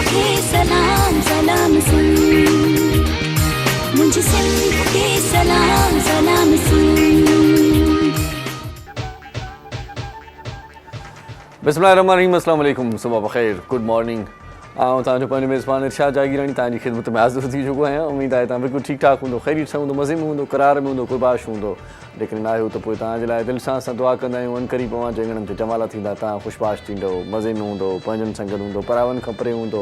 खे सलाम सलाम सुन, मुझे सिंध खे सलाम सलाम सुन। बिस्मिल्लाहिर्रहमानिर्रहीम, अस्सलाम वालेकुम, सुबह बख़ैर, गुड मॉर्निंग। तव्हांजो पंहिंजो मेज़बान इरशाद जागीरानी तव्हांजी ख़िदमत में हाज़िर थी चुको आहियां। उमेद आहे तव्हां बिल्कुलु ठीकु ठाक हूंदो, ख़ैरियत सां हूंदो, मज़े में हूंदो, करार में हूंदो, कुरबाश हूंदो। लेकिन ना आहियो त पोइ तव्हांजे लाइ दिलि सां असां दुआ कंदा आहियूं, अनकरी पवां जंगड़नि ते जमाला थींदा, तव्हां ख़ुशबाश थींदो, मज़े में हूंदो, पंहिंजनि सां गॾु हूंदो, परावनि खां परे हूंदो।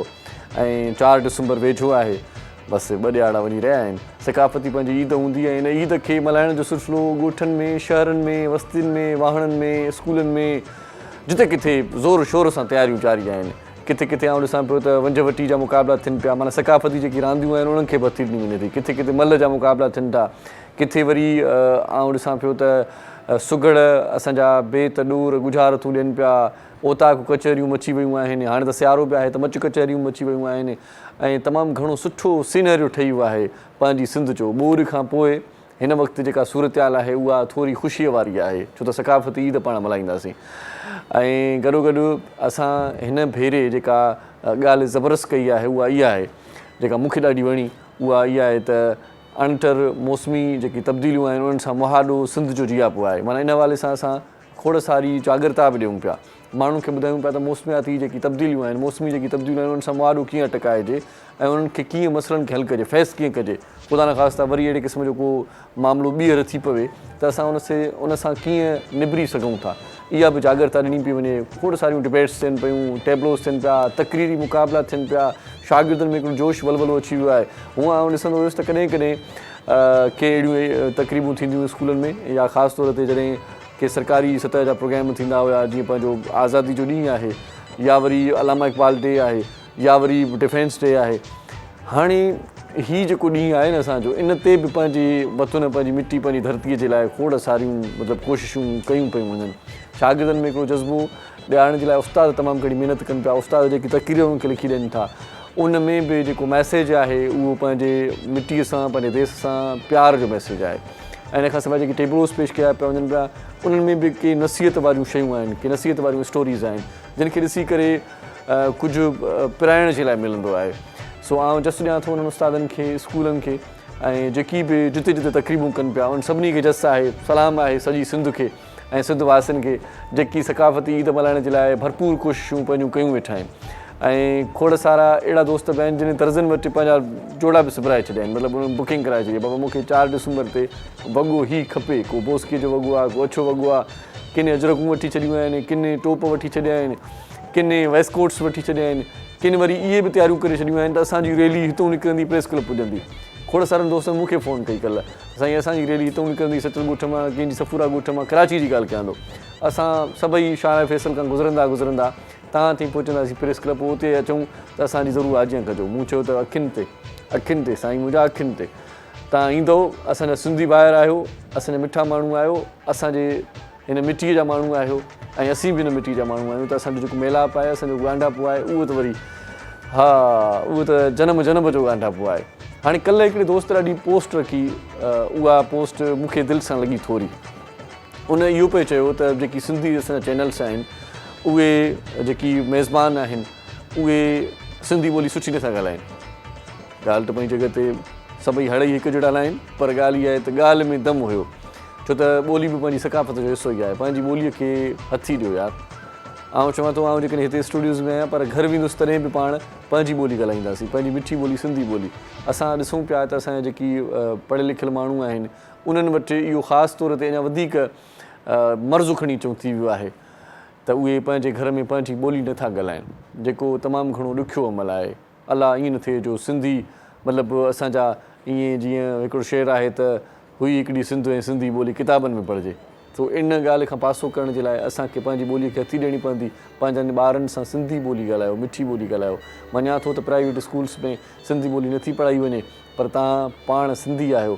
ऐं 4 डिसंबर वेझो आहे, बसि 2 ॾियारा वञी रहिया आहिनि। सकाफ़ती पंहिंजी ईद हूंदी आहे, इन ईद खे मल्हाइण जो सिलसिलो ॻोठनि में, शहरनि में, वस्तियुनि में, वाहणनि में, स्कूलनि में, जिते किथे ज़ोर शोर सां तयारियूं जारी आहिनि। किथे किथे आउं ॾिसां पियो त वंज वटी जा मुक़ाबला थियनि पिया, माना सकाफ़ती जेकी रांदियूं आहिनि उन्हनि खे बि ॾिनी वञे थी। किथे किथे मल जा मुक़ाबला थियनि था। किथे वरी आउं ॾिसां पियो त सुगड़ असांजा बेत ॾूर गुजारतूं ॾियनि पिया। ओताक कचहरियूं मची वियूं आहिनि। हाणे त सियारो बि आहे त मच कचहरियूं मची वियूं आहिनि। ऐं तमामु घणो सुठो सीनरियो ठही वियो आहे पंहिंजी सिंध जो। ॿोॾि खां पोइ हिन वक़्तु जेका सूरत हाल आहे उहा थोरी ख़ुशीअ वारी आहे, छो त सकाफ़ती ईद पाण मल्हाईंदासीं। ऐं गॾोगॾु असां हिन भेरे जेका ॻाल्हि ज़बरदस्त कई आहे उहा इहा आहे, जेका मूंखे ॾाढी वणी, उहा इहा आहे त अंतर मौसमी जेकी तब्दीलियूं आहिनि उन्हनि सां मुहाॾो सिंध जो जियापो आहे। माना इन हवाले सां असां खोड़ सारी जागरता बि ॾियूं पिया, माण्हुनि खे ॿुधायूं पिया त मौसमियाती जेकी तब्दीलियूं आहिनि, मौसमी जेकी तब्दीलियूं आहिनि उन्हनि सां मुहाॾो कीअं टकाइजे ऐं उन्हनि खे कीअं मसइलनि खे हल कजे, फेस कीअं कजे। ख़ुदा न ख़ास्ता वरी अहिड़े क़िस्म जो को मामिलो ॿीहर थी पवे त असां उन सां कीअं निबिरी सघूं था, इहा बि जागरता ॾिनी पई वञे। खोड़ सारियूं डिबेट्स थियनि पियूं, टेबलोस थियनि पिया, तक़रीरी मुक़ाबला थियनि पिया। शागिर्दनि में हिकिड़ो जोश वलवलो अची वियो आहे। हूअं आउं ॾिसंदो हुयुसि त कॾहिं कॾहिं के अहिड़ियूं तक़रीबूं थींदियूं स्कूलनि में, या ख़ासि तौर ते जॾहिं के सरकारी सतह जा प्रोग्राम थींदा हुआ, जीअं पंहिंजो आज़ादी जो ॾींहुं आहे, या वरी अलामा इक़बाल डे आहे, या वरी डिफेंस डे आहे। हाणे हीउ जेको ॾींहुं आहे न असांजो, इन ते बि पंहिंजी वतन, पंहिंजी मिटी, पंहिंजी धरतीअ जे लाइ खोड़ सारियूं मतिलबु कोशिशूं कयूं पियूं वञनि। शागिर्दनि में हिकिड़ो जज़्बो ॾियारण जे लाइ उस्ताद तमामु घणी महिनत कनि पिया। उस्ताद जेकी तक़रीर उन्हनि खे लिखी ॾियनि था, उन में बि जेको मैसेज आहे उहो पंहिंजे मिटीअ सां, पंहिंजे देश सां प्यार जो मैसेज आहे। ऐं इन खां सवाइ जेकी टेबलोस पेश कया पिया वञनि पिया, उन्हनि में बि के नसीहत वारियूं शयूं आहिनि, के नसीहत वारियूं स्टोरीज़ आहिनि, जिन खे ॾिसी करे कुझु पिराइण जे लाइ मिलंदो आहे। सो आउं जस ॾियां थो उन्हनि उस्तादनि खे, स्कूलनि खे, ऐं जेकी बि जिते जिते तक़रीबूं कनि पिया उन सभिनी खे जस आहे, सलाम आहे सॼी सिंध खे ऐं सिंध वासियुनि खे, जेकी सकाफ़ती ईद मल्हाइण जे लाइ भरपूर कोशिशूं पंहिंजूं कयूं वेठा आहिनि। ऐं खोड़ सारा अहिड़ा दोस्त बि आहिनि जिन दर्जन वटि पंहिंजा जोड़ा बि सिबराए छॾिया आहिनि। मतिलबु उन्हनि बुकिंग कराए छॾी, बाबा मूंखे 4 डिसंबर ते वॻो ई खपे। को बोस्कीअ जो वॻो आहे, को अछो वॻो आहे, किने अजरकूं वठी छॾियूं आहिनि, किने टोप वठी छॾिया आहिनि, किने वेस्टकोट्स वठी छॾिया आहिनि, किन वरी इहे बि तयारियूं करे छॾियूं आहिनि त असांजी रैली हितां निकिरंदी, प्रेस क्लब पुॼंदी। खोड़ सारनि दोस्तनि मूंखे फ़ोन कई कल्ह, साईं असांजी रैली हितां निकिरंदी, सचल ॻोठ मां, कंहिंजी सफूरा ॻोठ मां, कराची जी ॻाल्हि कयां थो। असां सभई शाह फैसल खां गुज़रंदा तव्हां ताईं पहुचंदासीं प्रेस क्लब, उते अचूं त असांजी ज़रूरु आजियां कजो। मूं चयो त अखियुनि ते साईं, मुंहिंजा अखियुनि ते तव्हां ईंदव, असांजा सिंधी ॿाहिरि आहियो, असांजा मिठा माण्हू आहियो, असांजे हिन मिटीअ जा माण्हू आहियो, ऐं असीं बि हिन मिटीअ जा माण्हू आहियूं। त असांजो जेको मेलाप आहे, असांजो ॻांढापो आहे, उहो त वरी उहो त जनम जो ॻांढापो आहे। हाणे कल्ह हिकिड़े दोस्त ॾाढी पोस्ट रखी, उहा पोस्ट मूंखे दिलि सां लॻी थोरी। उन इहो पियो चयो त जेकी सिंधी असांजा चैनल्स आहिनि, उहे जेकी मेज़बान आहिनि, उहे सिंधी ॿोली सुठी नथा ॻाल्हाइनि। ॻाल्हि त पंहिंजी जॻह ते सभई हड़ई हिकु जहिड़ा हलाइनि, पर ॻाल्हि इहा आहे त ॻाल्हि में दम हुयो, छो त ॿोली बि पंहिंजी सकाफ़त जो हिसो ई आहे। पंहिंजी ॿोलीअ खे हथी ॾियो यार। आउं चवां थो, आउं जेकॾहिं हिते स्टूडियोज़ में आहियां, पर घर वेंदुसि तॾहिं बि पाण पंहिंजी ॿोली ॻाल्हाईंदासीं, पंहिंजी मिठी ॿोली, सिंधी ॿोली। असां ॾिसूं पिया त असांजा जेकी पढ़ियल लिखियल माण्हू आहिनि, उन्हनि वटि इहो ख़ासि तौर ते अञा वधीक मर्ज़ु खणी अचूं थी वियो आहे त उहे पंहिंजे घर में पंहिंजी ॿोली नथा ॻाल्हाइनि, जेको तमामु घणो ॾुखियो अमल आहे। अलाह ईअं न थिए जो सिंधी मतिलबु असांजा ईअं जीअं हिकिड़ो शेर आहे त हुई हिकिड़ी सिंध ऐं सिंधी ॿोली किताबनि में पढ़िजे। तो इन ॻाल्हि खां पासो करण जे लाइ असांखे पंहिंजी ॿोलीअ खे हथी ॾियणी पवंदी। पंहिंजनि ॿारनि सां सिंधी ॿोली ॻाल्हायो, मिठी ॿोली ॻाल्हायो। मञा थो त प्राइवेट स्कूल्स में सिंधी ॿोली नथी पढ़ाई वञे, पर तव्हां पाण सिंधी आहियो,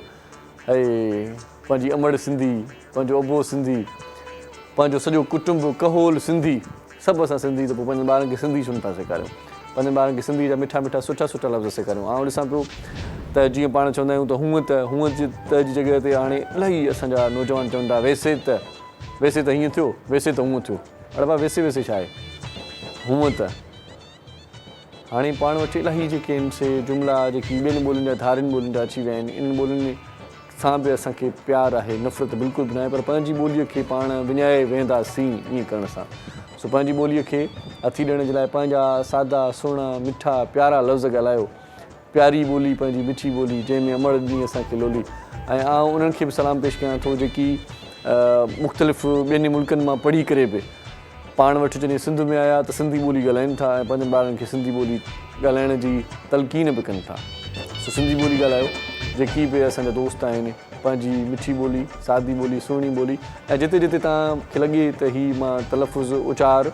ऐं पंहिंजी अमड़ सिंधी, पंहिंजो अबो सिंधी, पंहिंजो सॼो कुटुंब कहोल सिंधी, सभु असां सिंधी, त पोइ पंहिंजनि ॿारनि खे सिंधी छो नथा सेखारियूं, पंहिंजनि ॿारनि खे सिंधी जा मिठा मिठा सुठा सुठा लफ़्ज़ सेखारियूं। आउं ॾिसां पियो त जीअं पाण चवंदा आहियूं त हूअं जी जॻह ते हाणे इलाही असांजा नौजवान चवनि था वैसे त हीअं थियो, वैसे त हूअं थियो। अड़े भाउ वैसे छा आहे, हूअं त हाणे पाण वटि इलाही जेके आहिनि से जुमिला जेकी ॿियनि ॿोलियुनि जा धारियुनि ॿोलियुनि जा अची विया आहिनि इन्हनि ॿोलियुनि सां बि असांखे प्यारु आहे नफ़रत बिल्कुलु बि न आहे पर पंहिंजी ॿोलीअ खे पाण विञाए वेंदासीं ईअं करण सां सो पंहिंजी ॿोलीअ खे हथी ॾियण जे लाइ पंहिंजा सादा सुहिणा मिठा प्यारा लफ़्ज़ ॻाल्हायो प्यारी ॿोली पंहिंजी मिठी ॿोली जंहिंमें अमड़ ॾींहुं असांखे लोली ऐं आउं उन्हनि खे बि सलाम पेश कयां थो जेकी मुख़्तलिफ़ ॿियनि मुल्कनि मां पढ़ी करे बि पाण वटि जॾहिं सिंध में आया त सिंधी ॿोली ॻाल्हाइनि था ऐं पंहिंजनि ॿारनि खे सिंधी ॿोली ॻाल्हाइण जी तलक़ीन बि कनि था सो सिंधी ॿोली ॻाल्हायो जेकी बि असांजा दोस्त आहिनि पंहिंजी मिठी ॿोली सादी ॿोली सुहिणी ॿोली ऐं जिते जिते तव्हांखे लॻे त हीअ मां तलफ़ुज़ उचार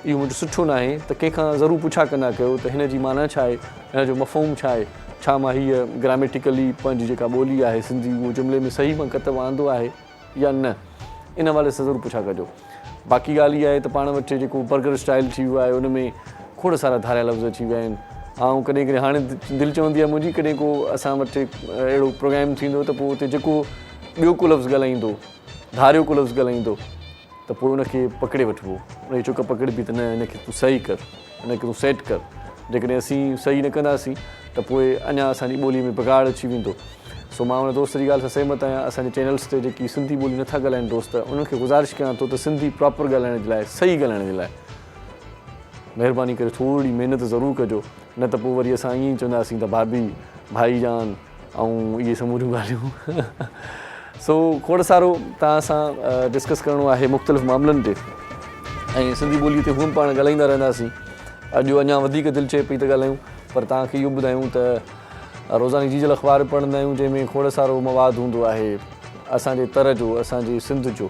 इहो मुंहिंजो सुठो न आहे त कंहिंखां ज़रूरु पुछा कंदा कयो त हिन जी माना छा आहे हिन जो मफ़हूम छा आहे छा मां हीअ ग्रामेटिकली पंहिंजी जेका ॿोली आहे सिंधी उहो जुमिले में सही मां कतबु आंदो आहे या न इन हवाले सां ज़रूरु पुछा कजो बाक़ी ॻाल्हि इहा आहे त पाण वटि जेको बर्गर स्टाइल थी वियो आहे उन में खोड़ सारा धारिया लफ़्ज़ अची विया आहिनि ऐं कॾहिं कॾहिं हाणे दिलि चवंदी आहे मुंहिंजी कॾहिं को असां वटि अहिड़ो प्रोग्राम थींदो त पोइ उते जेको ॿियो को लफ़्ज़ ॻाल्हाईंदो धारियो को लफ़्ज़ ॻाल्हाईंदो त पोइ उनखे पकिड़े वठिबो उनजी चुक पकिड़बी त न हिनखे तूं सही कर हिनखे तूं सेट कर जेकॾहिं असीं सही न कंदासीं त पोइ अञा असांजी ॿोलीअ में बिगाड़ अची वेंदो सो मां हुन दोस्त जी ॻाल्हि सां सहमत आहियां असांजे चैनल्स ते जेकी सिंधी ॿोली नथा ॻाल्हाइनि दोस्त उन्हनि खे गुज़ारिश कयां थो त सिंधी प्रॉपर ॻाल्हाइण जे लाइ सही ॻाल्हाइण जे लाइ महिरबानी करे थोरी महिनत ज़रूरु कजो न त पोइ वरी असां ईअं ई चवंदासीं त भाभी भाई जान ऐं इहे समूरियूं ॻाल्हियूं सो खोड़ सारो तव्हां सां डिस्कस करिणो आहे मुख़्तलिफ़ मामलनि ते ऐं सिंधी ॿोलीअ ते हूअं पाण ॻाल्हाईंदा रहंदासीं अॼु अञा वधीक दिलि चए पई त ॻाल्हायूं पर तव्हांखे इहो ॿुधायूं त रोज़ानी जीजल अख़बार पढ़ंदा आहियूं जंहिंमें खोड़ सारो मवादु हूंदो आहे असांजे तर जो असांजी सिंध जो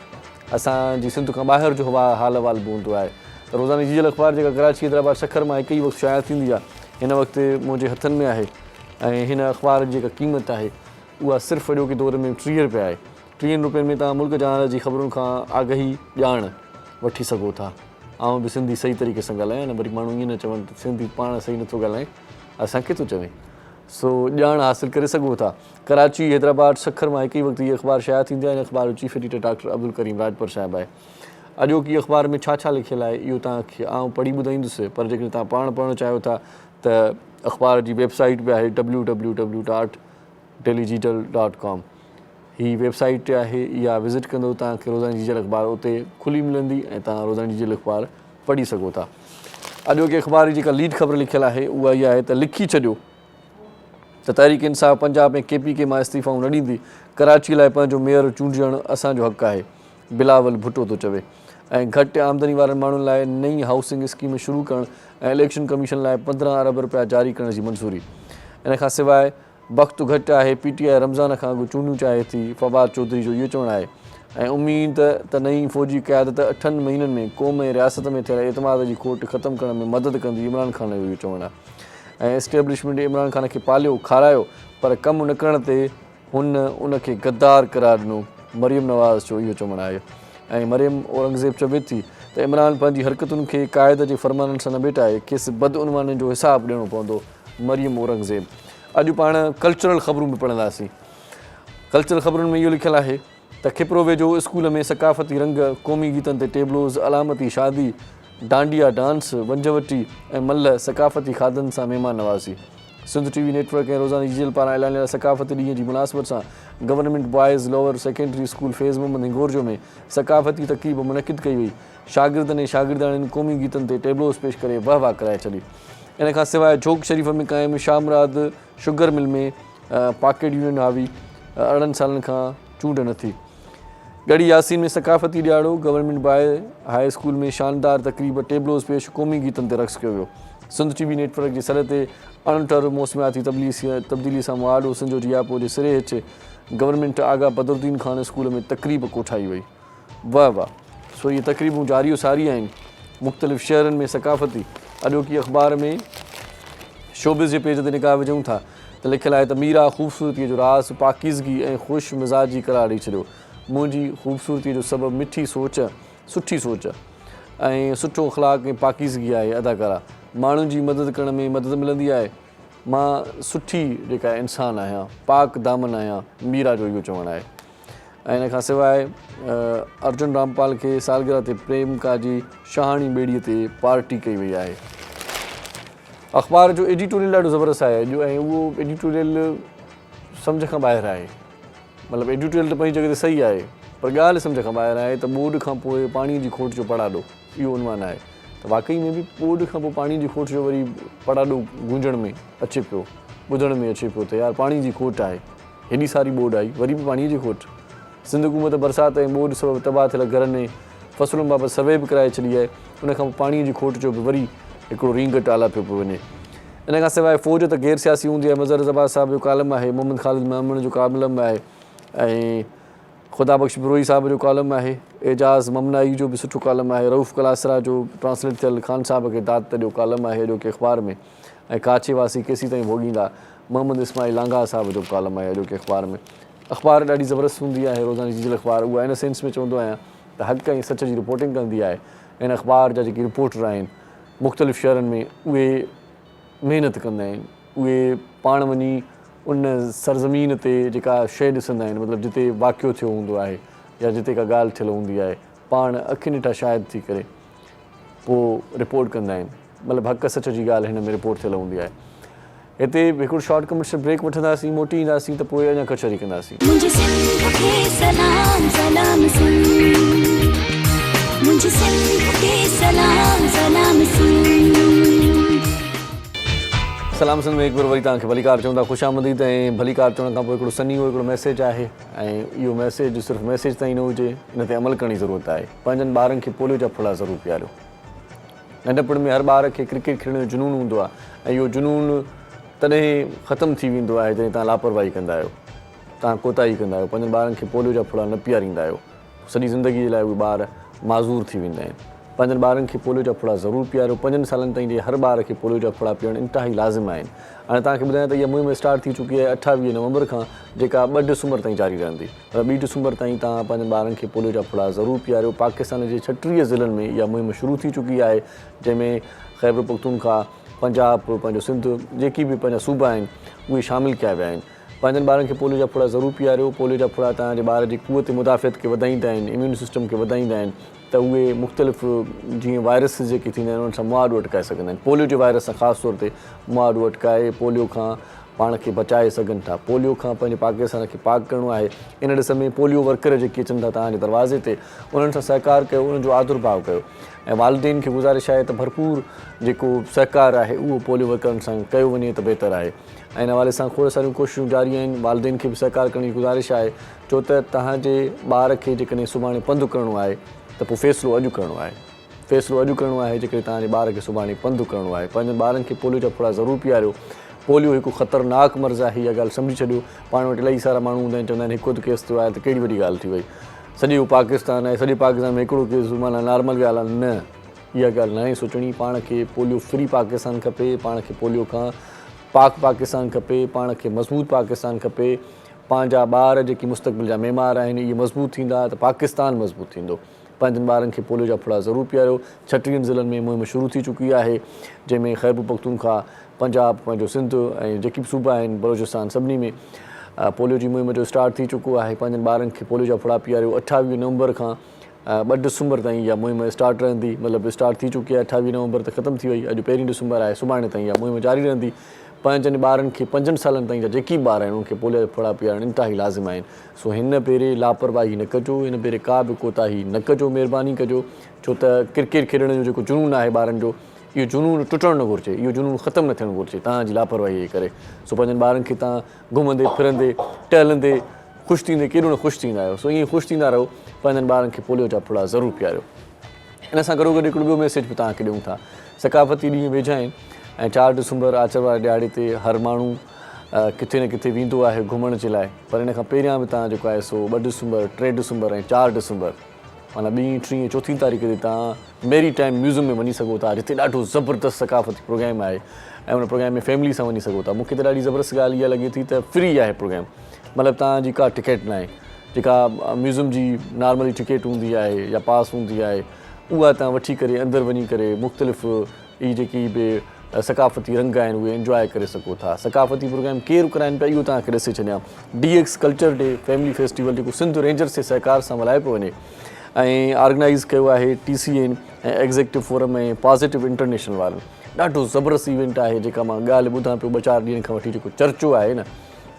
असांजी सिंध खां ॿाहिरि जो हाल अहिवाल बि हूंदो आहे त रोज़ानी जीजल अख़बार जेका कराची हैदराबाद शखर मां हिकु ई वक़्तु शाया थींदी आहे हिन वक़्तु मुंहिंजे हथनि में आहे ऐं हिन अख़बार जी जेका क़ीमत आहे उहा सिर्फ़ु अॼोके दौर में 30 रुपया आहे 30 रुपयनि में तव्हां मुल्क जहान जी ख़बरुनि खां आगाही ॼाण वठी सघो था ऐं बि सिंधी सही तरीक़े सां ॻाल्हायां न वरी माण्हू ईअं न चवनि त सिंधी पाण सही नथो ॻाल्हाए असांखे थो चवे सो ॼाण हासिलु करे सघो था कराची हैदराबाद शखर मां हिकु ई वक़्तु हीअ अख़बार शाया थींदी आहे हिन अख़बार जो chief editor doctor Abdul Karim Rajpar साहिबु आहे अॼोकी अख़बार में छा छा लिखियलु आहे इहो तव्हांखे आउं पढ़ी ॿुधाईंदुसि पर जेकॾहिं तव्हां पाण पढ़णु चाहियो था त अख़बार जी वेबसाइट बि आहे www.dailyjeetal.com हीअ वेबसाइट आहे इहा विज़िट कंदो तव्हांखे रोज़ानी जीजल अख़बार उते खुली मिलंदी ऐं तव्हां रोज़ानी जीजल अख़बार पढ़ी सघो था अॼोके अख़बार जी जेका लीड ख़बर लिखियलु आहे उहा इहा आहे त लिखी छॾियो त तहरीक इंसाफ़ पंजाब ऐं KPK मां इस्तीफ़ाऊं न ॾींदी कराची लाइ पंहिंजो मेयर चूंडणु असांजो हक़ु आहे बिलावल भुट्टो थो चवे ऐं घटि आमदनी वारनि माण्हुनि लाइ नई हाउसिंग स्कीम शुरू करणु ऐं इलेक्शन कमीशन लाइ 15 अरब रुपया जारी करण जी मंज़ूरी इन खां सवाइ वक़्तु घटि आहे PTI रमज़ान खां अॻु चूंडियूं चाहे थी फवाद चौधरी जो इहो चवणु आहे ऐं उमेद त नई फ़ौजी क़यादत 8 महीननि में क़ौम ऐं रियासत में थियल एतमाद जी खोट ख़तमु करण में मदद कंदी इमरान ख़ान जो इहो चवणु आहे ऐं एस्टेब्लिशमेंट इमरान ख़ान खे पालियो खारायो पर कमु न करण ते हुन उनखे गद्दार करार ॾिनो मरियम नवाज़ जो इहो चवणु आहे ऐं मरियम औरंगज़ेब चवे थी त इमरान पंहिंजी हरकतुनि खे क़ाइद जे फ़रमाननि सां न भेटाए खेसि बदउनवाननि जो हिसाबु ॾियणो पवंदो मरियम औरंगज़ेब अॼु पाण कल्चरल ख़बरूं बि पढ़ंदासीं कल्चरल ख़बरुनि में इहो लिखियलु आहे त खिपरो वेझो स्कूल में सकाफ़ती रंग क़ौमी गीतनि ते टेबलोज़ अलामती शादी डांडिया डांस वंजवटी ऐं मल्ह सकाफ़ती खाधनि सां महिमान नवाज़ी सिंध TV नेटवर्क ऐं रोज़ानी जीजल पारां ऐलानियल सकाफ़ती ॾींहं जी मुनासिबत सां government boys lower secondary school phase Mohammad Hingorjo में सकाफ़ती तक़रीब मुनक़िद कई वई शागिर्दनि ऐं शागिर्दाणियुनि क़ौमी गीतनि ते टेबलोज़ पेश करे वाह कराए छॾी इन खां सवाइ जोग शरीफ़ में क़ाइमु शामराद शुगर मिल में पॉकेट यूनियन हावी 18 सालनि खां चूंड न थी गढ़ी यासीन में सकाफ़ती ॾियारो गवर्नमेंट बॉय हाई स्कूल में शानदार तक़रीब टेबलोज़ पेश क़ौमी गीतनि ते रक़्स कयो वियो सिंध TV नेटवर्क जे सर ते अणटर मौसमियाती तब्दीली सां मुआडो सिंधो जियापो जे सिरे हेठि गवर्नमेंट आगा बदरुद्दीन ख़ान स्कूल में तक़रीब कोठाई वई वाह वाह सो इहे तक़रीबूं जारी सारी आहिनि मुख़्तलिफ़ शहरनि में सकाफ़ती अॼोकी अख़बार में शोबिज़ जे पेज ते निगाह विझूं था त लिखियलु आहे त मीरा ख़ूबसूरतीअ जो राज़ पाकीज़गी ऐं ख़ुशि मिज़ाजी करार ॾेई छॾियो मुंहिंजी ख़ूबसूरतीअ जो सबबु मिठी सोच सुठी सोच ऐं सुठो अख़लाक़ ऐं पाकीज़गी आहे अदाकारा माण्हुनि जी मदद करण में मदद मिलंदी आहे मां सुठी जेका इंसानु आहियां पाक दामन आहियां मीरा जो इहो चवणु आहे ऐं इन खां सवाइ अर्जुन रामपाल खे सालगिरह ते प्रेमिका जी शाहाणी ॿेड़ीअ ते पार्टी कई वई आहे अख़बार जो एडिटोरियल ॾाढो ज़बरदस्त आहे जो ऐं उहो एडिटोरियल सम्झ खां ॿाहिरि आहे। मतिलबु एडिटोरियल त पंहिंजी जॻह ते सही आहे पर ॻाल्हि सम्झ खां ॿाहिरि आहे त ॿोॾि खां पोइ पाणीअ जी खोट जो पड़ाॾो इहो उनवान आहे। त वाक़ई में बि ॿोॾि खां पोइ पाणीअ जी खोट जो वरी पड़ाॾो गूंजण में अचे पियो, ॿुधण में अचे पियो त यार पाणी जी खोट आहे, हेॾी सारी ॿोॾि आई वरी बि पाणीअ जी खोट। सिंध हुकूमत बरसाति ऐं ॿोॾि सबबु तबाह थियल घरनि में फ़सुलुनि बाबति सर्वे बि कराए छॾी आहे, उनखां पोइ पाणीअ जी खोट जो बि वरी हिकिड़ो रींग टाला पियो वञे। इन खां सवाइ फ़ौज त गैर सियासी हूंदी आहे, मज़हर ज़बार साहिब जो कालम आहे, मोहम्मद ख़ालिद महमूद जो कालम आहे ऐं ख़ुदा बख़्श बिरोई साहिब जो कालम आहे, एजाज़ ममनाई जो बि सुठो कालम आहे, रऊफ़ कलासरा जो ट्रांसलेट थियल ख़ान साहिब खे दाद जो कालम आहे अॼोके अख़बार में, ऐं काचे वासी केसी ताईं भोॻींदा मोहम्मद इस्माइल लांघा साहिब जो कालम आहे अॼोके अख़बार में। अख़बार ॾाढी ज़बरदस्त हूंदी आहे रोज़ानी जी अख़बार, उहा इन सेंस में चवंदो आहियां त हक़ ऐं सच जी रिपोर्टिंग कंदी आहे। इन अख़बार जा जेके रिपोर्टर आहिनि मुख़्तलिफ़ शहरनि में उहे महिनत कंदा आहिनि, उहे पाण वञी उन सरज़मीन ते जेका शइ ॾिसंदा आहिनि, मतिलबु जिते वाक़ियो थियो हूंदो आहे या जिते का ॻाल्हि थियल हूंदी आहे, पाण अखियुनि ॾिठा शायदि थी करे पोइ रिपोर्ट कंदा आहिनि। मतिलबु हक़ सच जी ॻाल्हि हिन में रिपोर्ट थियल हूंदी आहे। हिते हिकिड़ो शॉर्ट कमर्शियल ब्रेक वठंदासीं, मोटी ईंदासीं त पोइ अञा कचहरी कंदासीं। मुझे सिंध के सलाम सलाम सिंध, मुझे सिंध के सलाम सलाम सिंध। सलाम सिंध में हिकु बार वरी तव्हांखे भलीकार चवंदा ख़ुशि आमदीद। ऐं भलीकार चवण खां पोइ हिकिड़ो सन्ही हिकिड़ो मैसेज आहे ऐं इहो मैसेज सिर्फ़ु मैसेज ताईं न हुजे, इन ते अमल करण जी ज़रूरत आहे। पंहिंजनि ॿारनि खे पोलियो जा फुड़ा ज़रूरु पीआरियो। नंढपण में हर ॿार खे क्रिकेट खेॾण जो जुनून हूंदो आहे ऐं इहो जुनून तॾहिं ख़तमु थी वेंदो आहे जॾहिं तव्हां लापरवाही कंदा आहियो, तव्हां कोताही कंदा आहियो, पंहिंजनि ॿारनि खे पोलियो जा फुड़ा न पीआरींदा आहियो, सॼी ज़िंदगी जे लाइ उहे ॿार माज़ूर थी वेंदा आहिनि। पंहिंजनि ॿारनि खे पोलियो जा फुड़ा ज़रूरु पीआरियो। 5 सालनि ताईं जे हर ॿार खे पोलियो जा फुड़ा पीअणु इंतिहाई लाज़िम आहिनि। हाणे तव्हांखे ॿुधायां त इहा मुहिम स्टार्ट थी चुकी आहे 28 नवंबर खां, जेका 2 डिसंबर ताईं जारी रहंदी। 2 डिसंबर ताईं तव्हां पंहिंजनि ॿारनि खे पोलियो जा फुड़ा ज़रूरु पीआरियो। पाकिस्तान जे 36 ज़िलनि में इहा मुहिम शुरू थी चुकी आहे, जंहिंमें ख़ैबर पख्तूनख्वा, पंजाब, पंहिंजो सिंध, जेकी बि पंहिंजा सूबा आहिनि उहे शामिलु कया विया आहिनि। पंहिंजनि ॿारनि खे पोलियो जा फुड़ा ज़रूरु पीआरियो। पोलियो जा फुड़ा तव्हांजे ॿार जी क़ुवत मुदाफ़ियत खे वधाईंदा आहिनि, इम्यून सिस्टम खे वधाईंदा आहिनि, त उहे मुख़्तलिफ़ जीअं वायरस जेके थींदा आहिनि उन्हनि सां मुआदो अटकाए सघंदा आहिनि। पोलियो जे वायरस सां ख़ासि तौर ते मुआदो अटकाए पोलियो खां पाण खे बचाए सघनि था। पोलियो खां पंहिंजे पाकिस्तान खे पाक करिणो आहे। इन ॾिस में पोलियो वर्कर जेके अचनि था तव्हांजे दरवाज़े ते, उन्हनि सां सहकार कयो, उन्हनि जो आदुरभाव कयो ऐं वालिदेन खे गुज़ारिश आहे त भरपूर जेको सहकार आहे उहो पोलियो वर्करनि सां कयो वञे त बहितर आहे। ऐं इन हवाले सां खोड़ सारियूं कोशिशूं जारी आहिनि। वालिदेन खे बि सहकार करण जी गुज़ारिश आहे, छो त तव्हांजे ॿार खे जेकॾहिं सुभाणे पंधु करिणो आहे त पोइ फ़ैसिलो अॼु करिणो आहे। फ़ैसिलो अॼु करिणो आहे जेकॾहिं तव्हांजे ॿार खे सुभाणे पंधु करिणो आहे। पंहिंजनि ॿारनि खे पोलियो जा फुड़ा ज़रूरु पीआरियो। पोलियो हिकु ख़तरनाक मर्ज़ु आहे, इहा ॻाल्हि सम्झी छॾियो। पाण वटि इलाही सारा माण्हू हूंदा आहिनि, चवंदा आहिनि हिकु अधु केस थियो आहे त कहिड़ी वॾी ॻाल्हि थी वई, सॼो पाकिस्तान आहे, सॼे पाकिस्तान में हिकिड़ो केस माना नॉर्मल ॻाल्हि आहे। न, इहा ॻाल्हि न आहे सोचणी। पाण खे पोलियो फ्री पाकिस्तान खपे, पाण खे पोलियो खां पाक पाकिस्तान खपे, पाण खे मज़बूत पाकिस्तान खपे। पंहिंजा ॿार जेके मुस्तक़बिल जा मेमार आहिनि इहे मज़बूत थींदा त पाकिस्तान मज़बूत थींदो। पंहिंजनि ॿारनि खे पोलियो जा फुड़ा ज़रूरु पीआरियो। 36 ज़िलनि में मुहिम शुरू थी चुकी आहे, जंहिंमें ख़ैबर पख्तूनख्वा, पंजाब, पंहिंजो सिंध ऐं जेकी बि सूबा आहिनि, बलोचिस्तान, सभिनी में पोलियो जी मुहिम जो स्टार्ट थी चुको आहे। पंहिंजनि ॿारनि खे पोलियो जा फुड़ा पीआरियो। 28 नवंबर खां 2 डिसंबर ताईं इहा मुहिम स्टार्ट रहंदी, मतिलबु स्टार्ट थी चुकी आहे। 28 नवंबर त ख़तमु थी वई, अॼु 1 डिसंबर आहे, सुभाणे ताईं इहा मुहिम जारी रहंदी। पंहिंजनि ॿारनि खे 5 सालनि ताईं जा जेकी ॿार आहिनि उन्हनि खे पोलियो जा फुड़ा पीआरणु इंतिहाई लाज़िम आहिनि। सो हिन भेरे लापरवाही न कजो, हिन भेरे का बि कोताही न कजो, महिरबानी कजो। छो त क्रिकेट खेॾण जो जेको जुनून आहे ॿारनि जो, इहो जुनून टुटणु न घुरिजे, इहो जुनून ख़तमु न थियणु घुरिजे तव्हांजी लापरवाही जे करे। सो पंहिंजनि ॿारनि खे तव्हां घुमंदे फिरंदे टहलंदे ख़ुशि थींदे केॾो न ख़ुशि थींदा आहियो। सो ईअं ख़ुशि थींदा रहो। पंहिंजनि ॿारनि खे पोलियो जा फुड़ा ज़रूरु पीआरियो। इन सां गॾोगॾु हिकिड़ो ॿियो मैसेज बि तव्हांखे ॾियूं था। सकाफ़ती ॾींहं वेझा आहिनि ऐं 4 डिसंबर आचरवार ॾियारे ते हर माण्हू किथे न किथे वेंदो आहे घुमण जे लाइ, पर इन खां पहिरियां बि तव्हां जेको आहे सो 2 डिसंबर, 3 डिसंबर ऐं 4 डिसंबर माना 2, 3, 4 तारीख़ ते तव्हां मेरी टाइम म्यूज़ियम में वञी सघो था, जिते ॾाढो ज़बरदस्त सकाफ़ती प्रोग्राम आहे ऐं उन प्रोग्राम में फैमिली सां वञी सघो था। मूंखे त ॾाढी ज़बरदस्त ॻाल्हि इहा लॻे थी त फ्री आहे प्रोग्राम, मतिलबु तव्हांजी का टिकट न आहे। जेका म्यूज़ियम जी नॉर्मली टिकट हूंदी आहे या पास हूंदी आहे उहा तव्हां वठी करे अंदरि वञी करे मुख़्तलिफ़ ई जेकी बि सकाफ़ती रंग आहिनि उहे इंजॉय करे सघो था। सकाफ़ती प्रोग्राम केरु कराइनि पिया इहो तव्हांखे ॾिसी छॾियां। DX culture day family festival जेको सिंध रेंजर्स जे सहकार सां मल्हाए पियो वञे ऐं ऑर्गेनाइज़ कयो आहे TCN ऐं एग्ज़ेक्टिव फोरम ऐं पॉज़िटिव इंटरनेशनल वारनि। ॾाढो ज़बरदस्त इवेंट आहे जेका मां ॻाल्हि ॿुधां पियो 2-4 ॾींहंनि खां वठी जेको चर्चो आहे न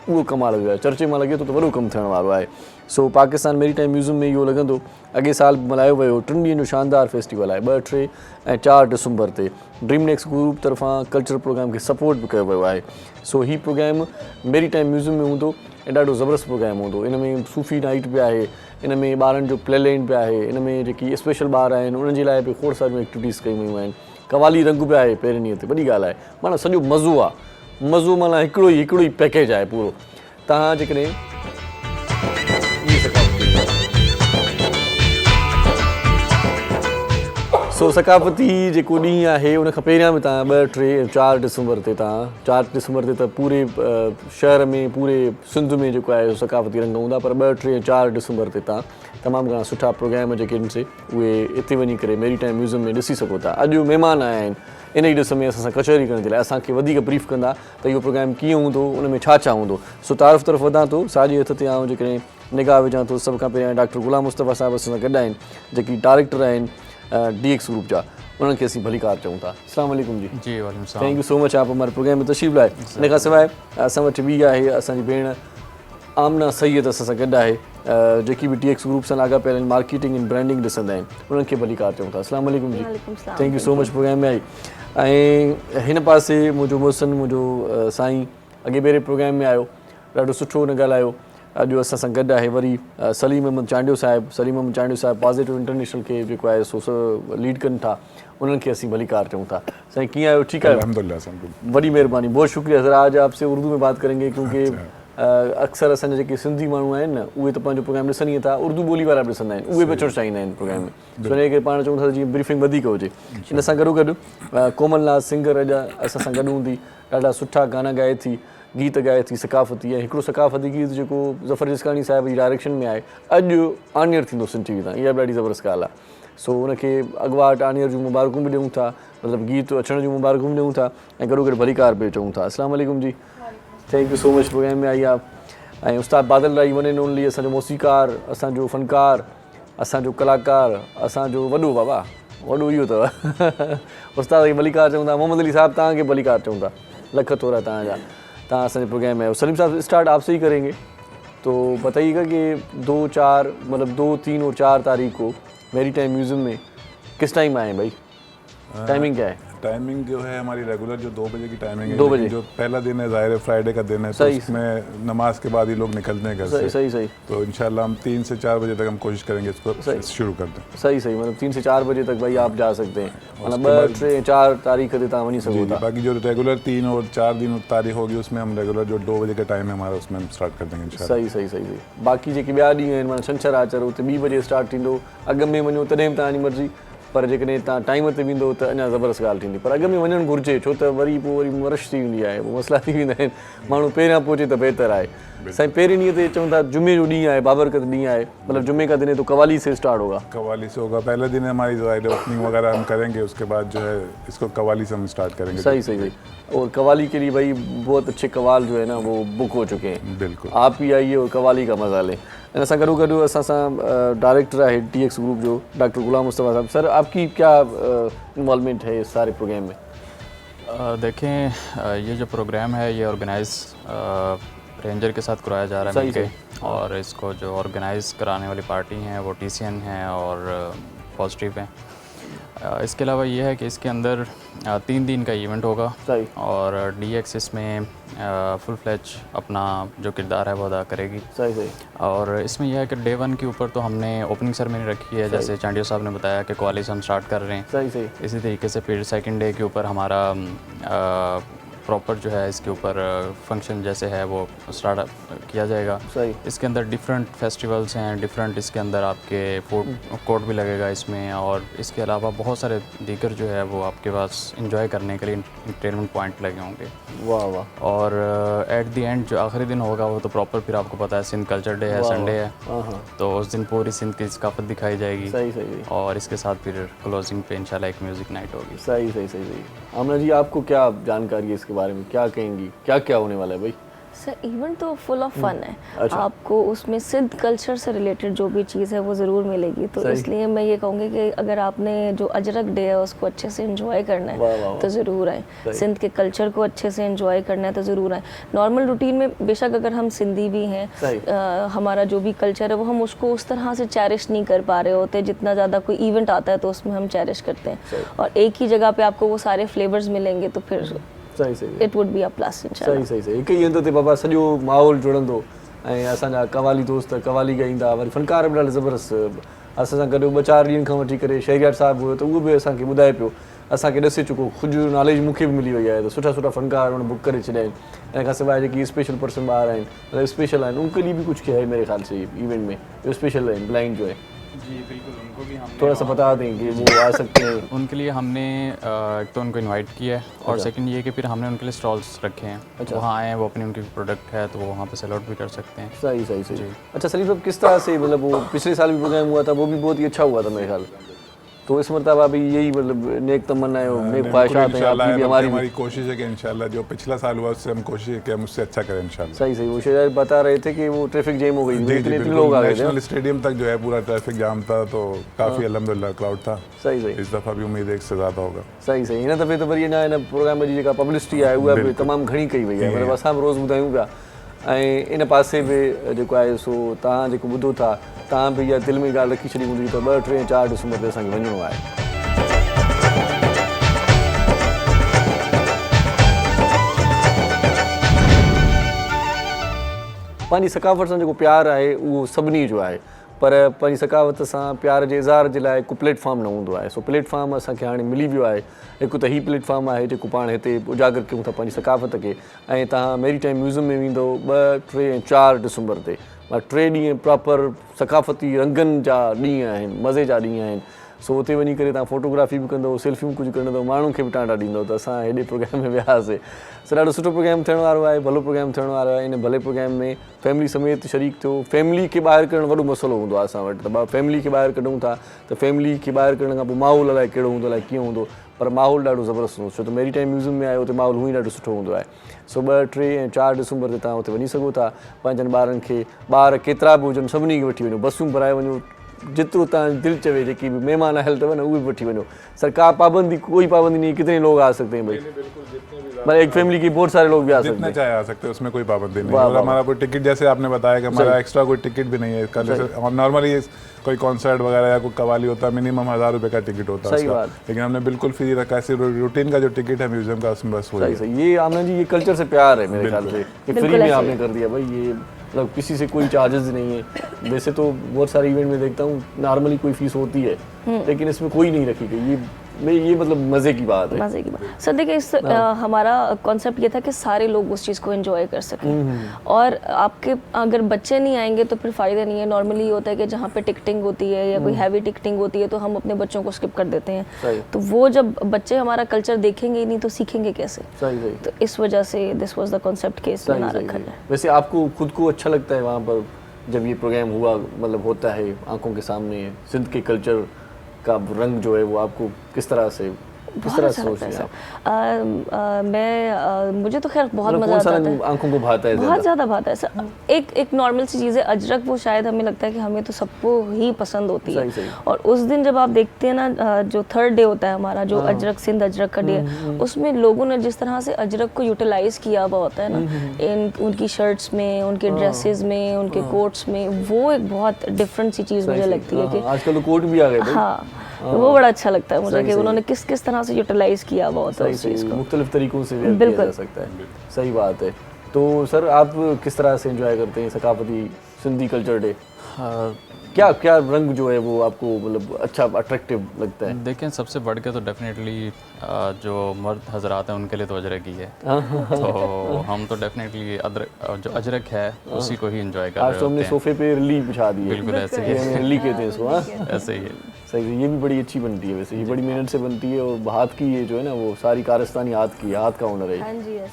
उहो कमाल हुयो आहे चर्चे मां लॻे थो त वॾो कमु थियण वारो आहे सो पाकिस्तान मेरीटाइम म्यूज़ियम में इहो लॻंदो अॻे साल मल्हायो वियो 3 ॾींहंनि जो शानदार फेस्टिवल आहे 2, 3 ऐं 4 डिसंबर ते ड्रीमनेक्स ग्रुप तरफ़ां कल्चरल प्रोग्राम खे सपोर्ट बि कयो वियो आहे सो हीउ प्रोग्राम मेरीटाइम म्यूज़ियम में हूंदो ऐं ॾाढो ज़बरदस्त प्रोग्राम हूंदो इन में सूफ़ी नाइट बि आहे इन में ॿारनि जो प्लेलैंड बि आहे इन में जेकी स्पेशल ॿार आहिनि उन्हनि जे लाइ बि खोड़ सारियूं एक्टिविटीज़ कयूं वियूं आहिनि कवाली रंग बि आहे पहिरें ॾींहं ते वॾी ॻाल्हि आहे माना सॼो मज़ो आहे मज़ो माना हिकिड़ो ई पैकेज आहे पूरो तव्हां जेकॾहिं सो सकाफ़ती जेको ॾींहुं आहे उन खां पहिरियां बि तव्हां 2, 3, 4 डिसंबर ते तव्हां 4 डिसंबर ते त पूरे शहर में पूरे सिंध में जेको आहे सकाफ़ती रंग हूंदा पर 2, 3, 4 डिसंबर ते तव्हां तमामु घणा सुठा प्रोग्राम जेके आहिनि से उहे हिते वञी करे मेरीटाइम म्यूज़ियम में ॾिसी सघो था अॼु महिमान आया आहिनि इन ई ॾिस में असां सां कचहरी करण जे लाइ असांखे वधीक ब्रीफ कंदा त इहो प्रोग्राम कीअं हूंदो उन में छा हूंदो सो तारीफ़ तरफ़ वधां थो साॼे हथ ते आउं जेकॾहिं निगाह विझां थो सभ खां पहिरियां डॉक्टर ग़ुलाम मुस्तफ़ा साहिब असां सां गॾु आहिनि जेकी डायरेक्टर आहिनि DX ग्रुप जा उन्हनि खे असीं भलीकार चऊं था अस्सलाम वालेकुम जी वालेकुम सलाम थैंक यू सो मच आप हमारे प्रोग्राम में तशरीफ़ लाए इन खां सवाइ असां वटि ॿी आहे असांजी भेण आमना सैयद असां सां गॾु आहे जेकी बि DX ग्रुप सां लाॻापियल आहिनि मार्केटिंग एंड ब्रांडिंग ॾिसंदा आहिनि उन्हनि खे भलीकार चऊं था अस्सलाम वालेकुम जी thank you so much programme में आई ऐं हिन पासे मुंहिंजो मोहसिन मुंहिंजो साईं अॻे भेरे प्रोग्राम में आयो ॾाढो सुठो हुन ॻाल्हायो अॼु असां सां गॾु आहे वरी सलीम अहमद चांडियो साहिबु पॉज़िटिव इंटरनेशनल खे जेको आहे सो लीड कनि था उन्हनि खे असीं भलीकार चऊं था साईं कीअं आहियो ठीकु आहियो अल्हम्दुलिल्लाह बड़ी मेहरबानी बहुत शुक्रिया सर आज आपसे उर्दू में बात करेंगे क्योंकि अक्सर असांजा जेके सिंधी माण्हू आहिनि न उहे त पंहिंजो प्रोग्राम ॾिसनि ई था उर्दू ॿोली वारा बि ॾिसंदा आहिनि उहे बि अचणु चाहींदा आहिनि प्रोग्राम में सो इन करे पाण चऊं था जीअं ब्रीफिंग वधीक हुजे इन सां गॾोगॾु कोमलनाथ सिंगर अॼु असां सां गॾु हूंदी ॾाढा सुठा गाना ॻाए थी गीत ॻाए थी सकाफ़ती ऐं हिकिड़ो सकाफ़ती गीत जेको ज़फ़र जिसकानी साहिब जी डायरेक्शन में आहे अॼु आनियर थींदो सिंध टी वी तां इहा बि ॾाढी ज़बरदस्त ॻाल्हि आहे सो उनखे अॻुवाट आनियर जूं मुबारकूं बि ॾियूं था मतिलबु गीत अचण जूं मुबारकूं बि ॾियूं था ऐं गॾोगॾु भलीकार बि चऊं था अस्सलाम वालेकुम जी thank you so much programme में आई आहे ऐं उस्ताद बादल राई वन एंड ओनली असांजो मौसीकार असांजो फ़नकार असांजो कलाकार असांजो वॾो बाबा वॾो इहो अथव उस्ताद खे भलीकार चऊं था मोहम्मद अली साहिबु तव्हांखे भलीकार चऊं था लख थोरा तव्हांजा तहाँ असांजे प्रोग्राम में सलीम साहब स्टार्ट आपसे ही करेंगे तो बताइएगा कि 2, 4 मतलब 2, 3 और 4 तारीख को मेरीटाइम म्यूज़ियम में किस टाइम आए भाई टाइमिंग क्या है टाइमिंग जो है हमारी रेगुलर जो 2 बजे की टाइमिंग है 2 बजे जो पहला दिन है ज़ाहिर है फ्राइडे का दिन है तो उसमें नमाज के बाद ही लोग निकलते हैं घर से सही तो इंशाल्लाह हम 3 से 4 बजे तक हम कोशिश करेंगे इसको शुरू कर दें सही मतलब 3 से 4 बजे तक भाई आप जा सकते हैं मतलब 2, 3, 4 तारीख ते तव्हां वञी सघो था बाकी जो रेगुलर 3 और 4 दिन तारीख होगी उसमें हम रेगुलर जो 2 बजे का टाइम है हमारा उसमें हम स्टार्ट कर देंगे इंशाल्लाह सही बाकी जेके ॿिया ॾींहं आहिनि माना छंछरु आचर उते 2 बजे स्टार्ट थींदो अॻु में वञो तॾहिं बि तव्हांजी मर्ज़ी पर जेकॾहिं तव्हां टाइम ते वेंदो त अञा ज़बरदस्त ॻाल्हि थींदी पर अॻु में वञणु घुरिजे छो त वरी रश थी वेंदी आहे पोइ मसइला थी वेंदा आहिनि माण्हू पहिरियां पहुचे त बहितर आहे साईं पहिरें ॾींहं ते चऊं था जुमे जो ॾींहुं आहे बाबरकत ॾींहुं आहे मतलब जुमे का दिन है तो कवाली से स्टार्ट होगा कवाली से होगा पहले दिन हमारी ओपनिंग वगैरह हम करेंगे उसके बाद जो है इसको कवाली से हम स्टार्ट करेंगे सही और कवाली के लिए भाई बहुत अच्छे कवाल जो है ना वो बुक हो चुके हैं बिल्कुल आप ही आइए और कवाली का मज़ा लें इन सां गॾो असां सां डायरेक्टर है DX ग्रुप जो डॉक्टर ग़ुलाम मुस्तफ़ा साहब सर आपकी क्या इन्वॉल्वमेंट है इस सारे प्रोग्राम में देखें ये जो प्रोग्राम है ये ऑर्गेनाइज रेंजर के साथ कराया जा रहा है मिलके और इसको जो ऑर्गेनाइज कराने वाली पार्टी हैं वो TCN हैं और पॉजिटिव हैं इसके अलावा ये है कि इसके अंदर 3 दिन का इवेंट होगा और DX इसमें फुल फ्लैज अपना जो किरदार है वो अदा करेगी सही और इसमें यह है कि डे 1 के ऊपर तो हमने ओपनिंग सेरेमनी रखी है जैसे चांडियो साहब ने बताया कि कवाली से हम स्टार्ट कर रहे हैं सही इसी तरीके से फिर सेकंड डे के ऊपर हमारा प्रॉपर जो है इसके ऊपर फंक्शन जैसे है वो स्टार्ट किया जाएगा इसके अंदर डिफरेंट फेस्टिवल्स हैं डिफरेंट इसके अंदर आपके फूड कोर्ट भी लगेगा इसमें और इसके अलावा बहुत सारे दीगर जो है वो आपके पास इंजॉय करने के लिए इंटरटेनमेंट पॉइंट लगे होंगे वाह और एट द एंड जो आखिरी दिन होगा वो तो प्रॉपर फिर आपको पता है सिंध कल्चर डे है संडे है तो उस दिन पूरी सिंध की सकाफत दिखाई जाएगी सही और इसके साथ फिर क्लोजिंग पे इंशाल्लाह एक म्यूज़िक नाइट होगी सही आमना जी आपको क्या जानकारी है इसके बारे में क्या कहेंगी क्या होने वाला है भाई सर इवेंट तो फुल ऑफ फन है। अच्छा। आपको उसमें सिंध कल्चर से रिलेटेड जो भी चीज़ है वो ज़रूर मिलेगी, तो सही। इसलिए मैं ये कहूँगी कि अगर आपने जो अजरक डे है उसको अच्छे से एंजॉय करना वाह, वाह, है वाह। तो ज़रूर आए। सही। सिंध के कल्चर को अच्छे से एंजॉय करना है तो ज़रूर आए। नॉर्मल रूटीन में बेशक अगर हम सिंधी भी हैं, सही। हमारा जो भी कल्चर है वो हम उसको उस तरह से चैरिश नहीं कर पा रहे होते जितना ज़्यादा कोई इवेंट आता है तो उसमें हम चैरिश करते सही। हैं, और एक ही जगह पे आपको वो सारे फ्लेवर्स मिलेंगे तो फिर सही सही it would be a plus इंशाल्लाह। सही सही हिकु ई हंध ते बाबा सॼो माहौल जुड़ंदो ऐं असांजा कवाली दोस्त कवाली ॻाईंदा, वरी फनकार बि ॾाढा ज़बरदस्त असां सां गॾु 4 ॾींहंनि खां वठी करे शहरियार साहिबु हुयो त उहो बि असांखे ॿुधाए पियो, असांखे ॾसे चुको, ख़ुदि जो नॉलेज मूंखे बि मिली वई आहे त सुठा सुठा फनकार हुन बुक करे छॾिया आहिनि। इन खां सवाइ जेकी स्पेशल पर्सन ॿार आहिनि मतिलबु स्पेशल आहिनि, उनके लिए भी कुछ किया है मेरे ख्याल से इवेंट में जो स्पेशल है ब्लाइंड जो है, जी बिल्कुल, उनको भी हमने थोड़ा सा बता दें कि वो आ सकते हैं। उनके लिए हमने एक तो उनको इनवाइट किया है और सेकंड ये कि फिर हमने उनके लिए स्टॉल्स रखे हैं। अच्छा। वहाँ आए हैं, वो अपनी उनकी प्रोडक्ट है तो वो वहाँ पे सेल आउट भी कर सकते हैं। सही सही सही। अच्छा सलीम साहब, किस तरह से मतलब वो पिछले साल भी प्रोग्राम हुआ था, वो भी बहुत ही अच्छा हुआ था मेरे ख्याल, तो इस मरतबा भी यही मतलब नेक तमन्नाएं और नेक ख्वाहिशात हैं आपकी भी हमारी भी। हमारी कोशिश है कि इंशाल्लाह जो पिछला साल हुआ उससे हम कोशिश है कि हम उससे अच्छा करें इंशाल्लाह। सही सही, वो शायद बता रहे थे कि वो ट्रैफिक जैम हो गई थी, इतने लोग आ गए थे। नेशनल स्टेडियम तक जो है पूरा ट्रैफिक जाम था, तो काफ़ी अल्हम्दुलिल्लाह क्राउड था। सही सही इस दफ़ा भी उम्मीद है इससे ज़्यादा होगा। सही सही। हिन दफ़े त वरी इन प्रोग्राम जी जेका पब्लिसिटी आहे उहा बि तमामु घणी कई वई आहे, मतिलबु असां बि रोज़ ॿुधायूं पिया, ऐं इन पासे बि जेको आहे सो तव्हां जेको ॿुधो था, तव्हां बि इहा दिलि में ॻाल्हि रखी छॾी हूंदी त 2, 3, 4 डिसंबर ते असांखे वञिणो आहे। पंहिंजी सकाफ़त सां जेको प्यारु आहे उहो सभिनी जो आहे, पर पंहिंजी सकाफ़त सां प्यार जे इज़हार जे लाइ को प्लेटफॉर्म न हूंदो आहे। सो प्लेटफॉर्म असांखे हाणे मिली वियो आहे। हिकु त ही प्लेटफॉर्म आहे जेको पाण हिते उजागर कयूं था पंहिंजी सकाफ़त खे, ऐं तव्हां मेरीटाइम म्यूज़ियम में वेंदो 2, 3 ऐं 4 डिसंबर ते। 3 ॾींहं प्रॉपर सकाफ़ती रंगनि जा ॾींहं आहिनि, मज़े जा ॾींहं आहिनि। सो उते वञी करे तव्हां फोटोग्राफी बि कंदव, सेल्फियूं कुझु कंदव, माण्हुनि खे बि टांटा ॾींदव। त असां हेॾे प्रोग्राम में वियासीं, सो ॾाढो सुठो प्रोग्राम थियण वारो आहे, भलो प्रोग्राम थियण वारो आहे। इन भले प्रोग्राम में फैमिली समेत शरीक थियो। फैमिली खे ॿाहिरि करणु वॾो मसइलो हूंदो आहे असां वटि, त फैमिली खे ॿाहिरि कढूं था त फैमिली खे ॿाहिरि करण खां पोइ माहौल अलाए कहिड़ो हूंदो, अलाए कीअं हूंदो, पर माहौल ॾाढो ज़बरदस्त हूंदो, छो त मेरीटाइम म्यूज़ियम में आहे, उते माहौल हूअं ई ॾाढो सुठो हूंदो आहे। सो 2, 3 ऐं 4 डिसंबर ते तव्हां उते वञी सघो था। पंहिंजनि ॿारनि खे, ॿार केतिरा बि हुजनि सभिनी खे वठी वञो, बसूं भराए वञो, जितरो तव्हां दिलि चवे, जेकी भी मेहमान आयल अथव न उहे बि वठी वञो। सरकार पाबंदी, कोई पाबंदी नहीं, कितने लोग आ सकते हैं भाई, मतलब एक फैमिली की बहुत सारे लोग भी आ सकते जितने हैं। चाहे आ सकते हैं, उसमें कोई पाबंदी नहीं है। और हमारा कोई टिकट, जैसे आपने बताया कि हमारा एक्स्ट्रा कोई टिकट भी नहीं है इसका, और नॉर्मली कोई कॉन्सर्ट वगैरह या कोई कवाली होता है मिनिमम 1000 रुपये का टिकट होता है सही उसका, बात। लेकिन हमने बिल्कुल फ्री रखा है। रूटीन का जो टिकट है म्यूजियम का उसमें बस सही सही। ये आमना जी, ये कल्चर से प्यार है मेरे ख्याल से, कि फ्री में आपने कर दिया भाई, ये मतलब किसी से कोई चार्जेस नहीं है। वैसे तो बहुत सारे इवेंट में देखता हूँ नॉर्मली कोई फीस होती है, लेकिन इसमें कोई नहीं रखी गई। ये मतलब मज़े की बात है, मज़े की बात। सर देखिए, इस हमारा कॉन्सेप्ट ये था कि सारे लोग उस चीज़ को एंजॉय कर सकें, और आपके अगर बच्चे नहीं आएंगे तो फिर फ़ायदा नहीं है। नॉर्मली ये होता है कि जहाँ पे टिकटिंग होती है या कोई हैवी टिकटिंग होती है तो हम अपने बच्चों को स्किप कर देते हैं, तो वो जब बच्चे हमारा कल्चर देखेंगे ही नहीं तो सीखेंगे कैसे। सही सही। तो इस वजह से दिस वाज द कॉन्सेप्ट के इसमें ना रखा है। वैसे आपको खुद को अच्छा लगता है वहाँ पर जब ये प्रोग्राम हुआ, मतलब होता है आंखों के सामने, सिंध के कल्चर का रंग जो है वो आपको किस तरह से बहुत अच्छा लगता है सर। मुझे तो खैर बहुत मज़ा आता है, आंखों को भाता है, बहुत ज़्यादा भाता है सर। एक नॉर्मल सी चीज़ है अजरक, वो शायद हमें लगता है कि हमें तो सबको ही पसंद होती है। सही। और उस दिन जब आप देखते हैं ना, जो 3rd डे होता है हमारा, जो अजरक सिंध अजरक का डे, उसमें लोगों ने जिस तरह से अजरक को यूटिलाइज़ किया हुआ होता है ना, उनकी शर्ट्स में, उनके ड्रेसेस में, उनके कोट्स में, वो एक बहुत डिफरेंट सी चीज़ मुझे लगती है कि आजकल तो कोट भी आ गए। हाँ, वो बड़ा अच्छा लगता है मुझे कि उन्होंने किस तरह से यूटिलाइज किया हुआ होता है उस चीज़ को, मुख्तलिफ तरीकों से किया जा सकता है। सही बात है। तो सर आप किस तरह से एंजॉय करते हैं सकाफती सिंधी कल्चर डे? क्या क्या रंग जो है वो आपको मतलब अच्छा अट्रैक्टिव लगता है? देखें, सबसे बढ़ के तो डेफिनेटली जो मर्द हजरात हैं उनके लिए तो अजरक ही है। तो हम तो डेफिनेटली जो अजरक है उसी को ही एंजॉय कर रहे हैं। आज तो हमने सोफे पे रिली बिछा दी है। बिल्कुल ऐसे ही है, रिली कहते हैं इसको। हाँ, ऐसे ही है। सही है। ये भी बड़ी अच्छी बनती है वैसे, ये बड़ी मेहनत से बनती है, और हाथ की ये जो है ना वो सारी कारस्तानी हाथ की, हाथ का हुनर है।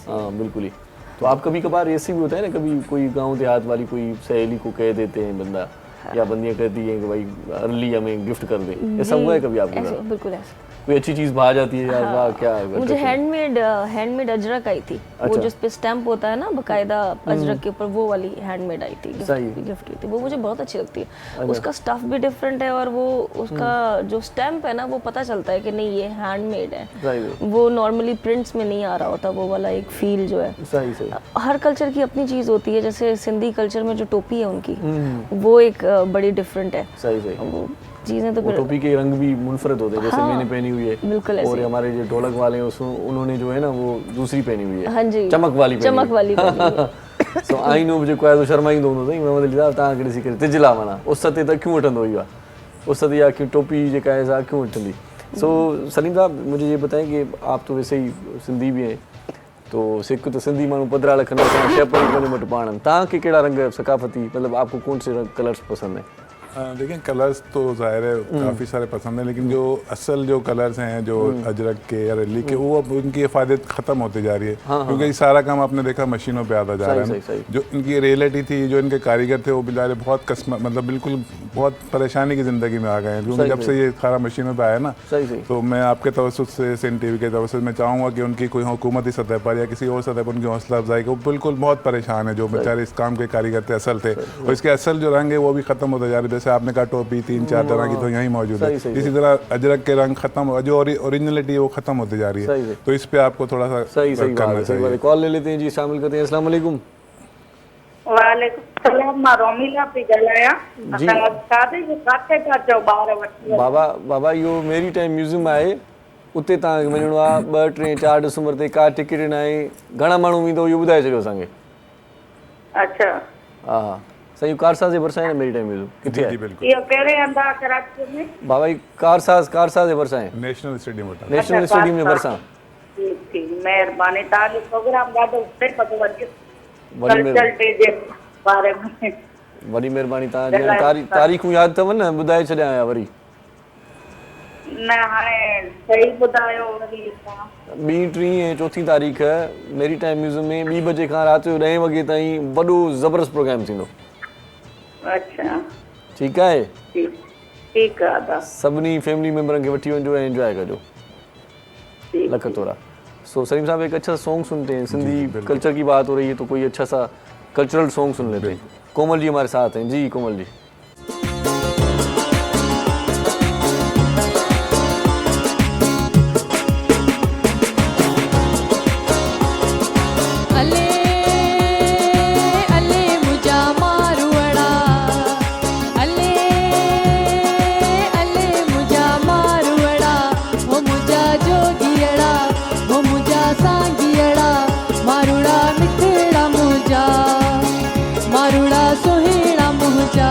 हाँ बिल्कुल ही। तो आप कभी कभार ऐसे भी होता है ना, कभी कोई गाँव देहात वाली कोई सहेली को कह देते हैं बंदा या बंदियां कहती हैं कि भाई अर्ली हमें गिफ्ट कर दे, ऐसा हुआ है कभी आपके ऐसे साथ? बिल्कुल ऐसे। कोई अच्छी चीज बाहर जाती है यार वाह क्या मुझे हैंडमेड अजरक आई थी, वो जिस पे स्टैम्प होता है ना बकायदा अजरक के ऊपर, वो वाली हैंडमेड आई थी, गिफ्ट हुई थी, वो मुझे बहुत अच्छी लगती है। उसका स्टफ भी डिफरेंट है और वो उसका जो स्टैम्प है ना वो पता चलता है कि नहीं ये हैंडमेड है, वो नॉर्मली प्रिंट्स में नहीं आ रहा होता, वो वाला एक फील जो है। सही सही। हर कल्चर की अपनी चीज होती है, जैसे सिंधी कल्चर में जो टोपी है उनकी वो एक बड़ी डिफरेंट है। सही सही। वो चीजें तो वो टोपी के रंग भी मुनफरद होते हैं, जैसे मैंने पहनी हुई है, बिल्कुल ऐसे। और हमारे जो ढोलक वाले हैं उन्होंने जो है ना वो दूसरी पहनी हुई है, हाँ जी, चमक वाली वाली सो आई नो मुझे कोई तो शर्माईंदो हूंदो मैं मतलब तव्हां कहिड़ी करे तिजला माना उस ते त क्यों वठंदो इहो उस ते या क्यों टोपी जेका है सा क्यों वठंदी। सो सलीम साहब मुझे ये बताएं कि आप तो वैसे ही सिंधी भी हैं, तो सिख तो सिंधी माण्हू पदरा रखंदा शेपर मट पाणनि, तव्हांखे कहिड़ा रंग सकाफती मतलब आपको कौन से कलर्स पसंद है? देखिए कलर्स तो ज़ाहिर है काफ़ी सारे पसंद हैं, लेकिन जो असल जो कलर्स हैं जो अजरक के या रेली के वो अब उनकी हिफाजत ख़त्म होती जा रही है, क्योंकि ये सारा काम आपने देखा मशीनों पे आता जा रहा है। जो इनकी रियलिटी थी, जो इनके कारीगर थे वो बेचारे बहुत मतलब बिल्कुल बहुत परेशानी की ज़िंदगी में आ गए हैं, क्योंकि जब से ये सारा मशीनों पर आया ना, तो मैं आपके तवज्जुह से सिंध टीवी के तवज्जुह से मैं चाहूँगा कि उनकी कोई हुकूमती सतह पर या किसी और सतह पर उनकी हौसला अफजाई को बिल्कुल बहुत परेशान है जो बेचारे इस काम के कारीगर थे असल थे, और इसके असल जो रंग है वो भी ख़त्म होते जा रहे हैं। जैसे आपने कहा टोपी 3-4 तरह की तो यहीं मौजूद है, इसी तरह अजरक के रंग खत्म, जो ओरिजिनलिटी है वो खत्म होती जा रही है, तो इस पे आपको थोड़ा सा सही करना चाहिए। कॉल ले लेते हैं जी, शामिल करते हैं। अस्सलाम वालेकुम। वालेकुम सलाम, मां रोमिला पई ॻाल्हायां। असां काथे जो काथे था चओ ॿार वठी बाबा इहो मेरी टाइम म्यूज़ियम आहे, उते तव्हांखे वञिणो आहे 2, 3, 4 डिसंबर ते, का टिकट न आहे, घणा माण्हू वेंदो इहो ॿुधाए छॾियो असांखे। अच्छा हा सही, कारसाज़ जे भरिसां आहे न मेरी टाइम म्यूज़ियम, किथे आहे? इहो कहिड़े हंधि आहे कराची में? बाबा ही कारसाज़ जे भरिसां आहे, नेशनल स्टेडियम नेशनल स्टेडियम जे भरिसां। ठीक महिरबानी, तव्हांजो प्रोग्राम ॾाढो सुठे पतो वरितो वॾी कल्चर डे जे बारे में। वॾी महिरबानी, तव्हां तारीख़ूं यादि अथव न, ॿुधाए छॾियां या वरी? न हाणे सही ॿुधायो वरी। 2, 3 ऐं 4 तारीख़ मेरी टाइम म्यूज़ियम में 2 बजे खां राति जो 10 वॻे ताईं वॾो ज़बरदस्त प्रोग्राम थींदो। अच्छा ठीकु आहे, ठीकु आहे, सभिनी फैमिली मेंबरनि खे वठी वञिजो ऐं एंजॉय कजो। लख तोरा। सो सलीम साहब एक अच्छा सॉन्ग सुनते हैं, सिंधी कल्चर की बात हो रही है तो कोई अच्छा सा कल्चरल सॉन्ग सुन लेते हैं। कोमल जी हमारे साथ हैं। जी कोमल जी। मारुड़ा सोहेड़ा मुझा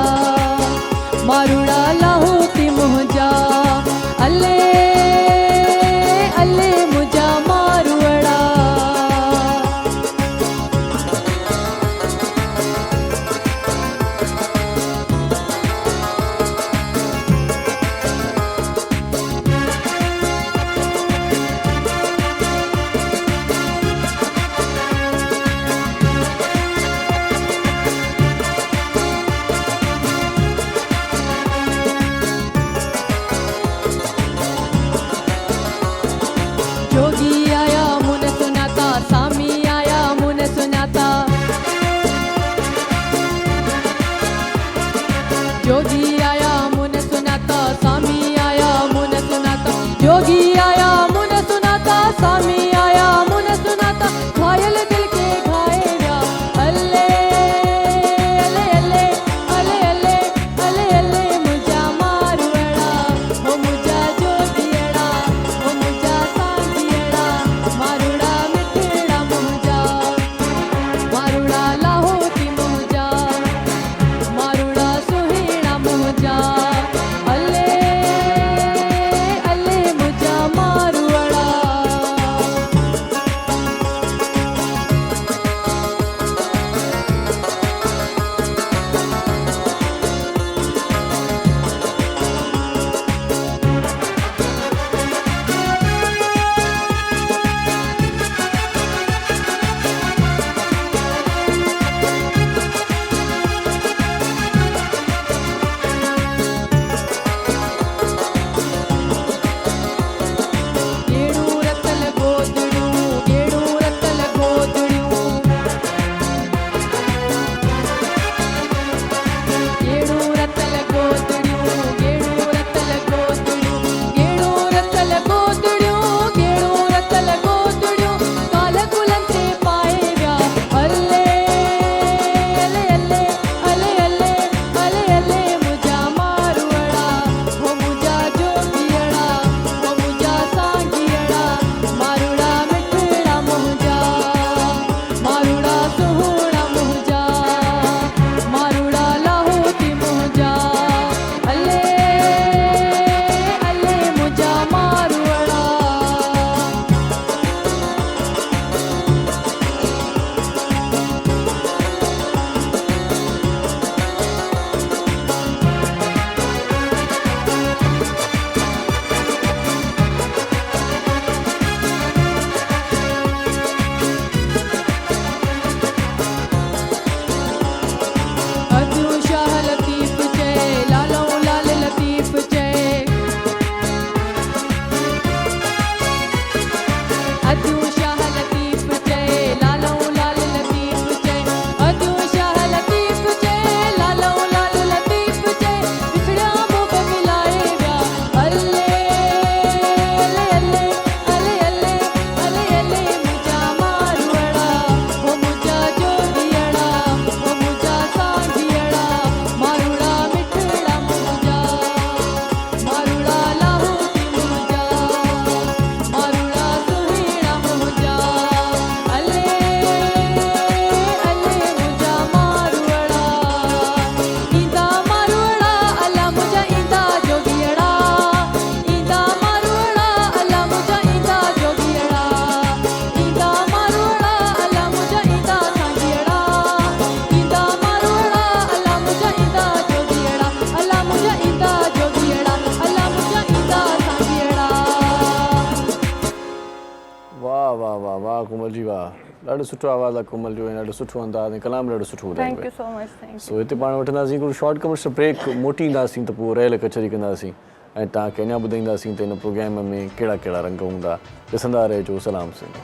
ॾाढो सुठो आवाज़ आहे कोमल जो ऐं ॾाढो सुठो अंदाज़ ऐं कलाम ॾाढो सुठो ॿुधाईंदो thank you so much thank so हिते पाण वठंदासीं हिकिड़ो शॉर्ट कमर्शियल ब्रेक मोटी ईंदासीं त पोइ रहियल कचहरी कंदासीं ऐं तव्हांखे अञा ॿुधाईंदासीं त हिन प्रोग्राम में कहिड़ा कहिड़ा रंग हूंदा ॾिसंदा रहिजो सलाम सिंध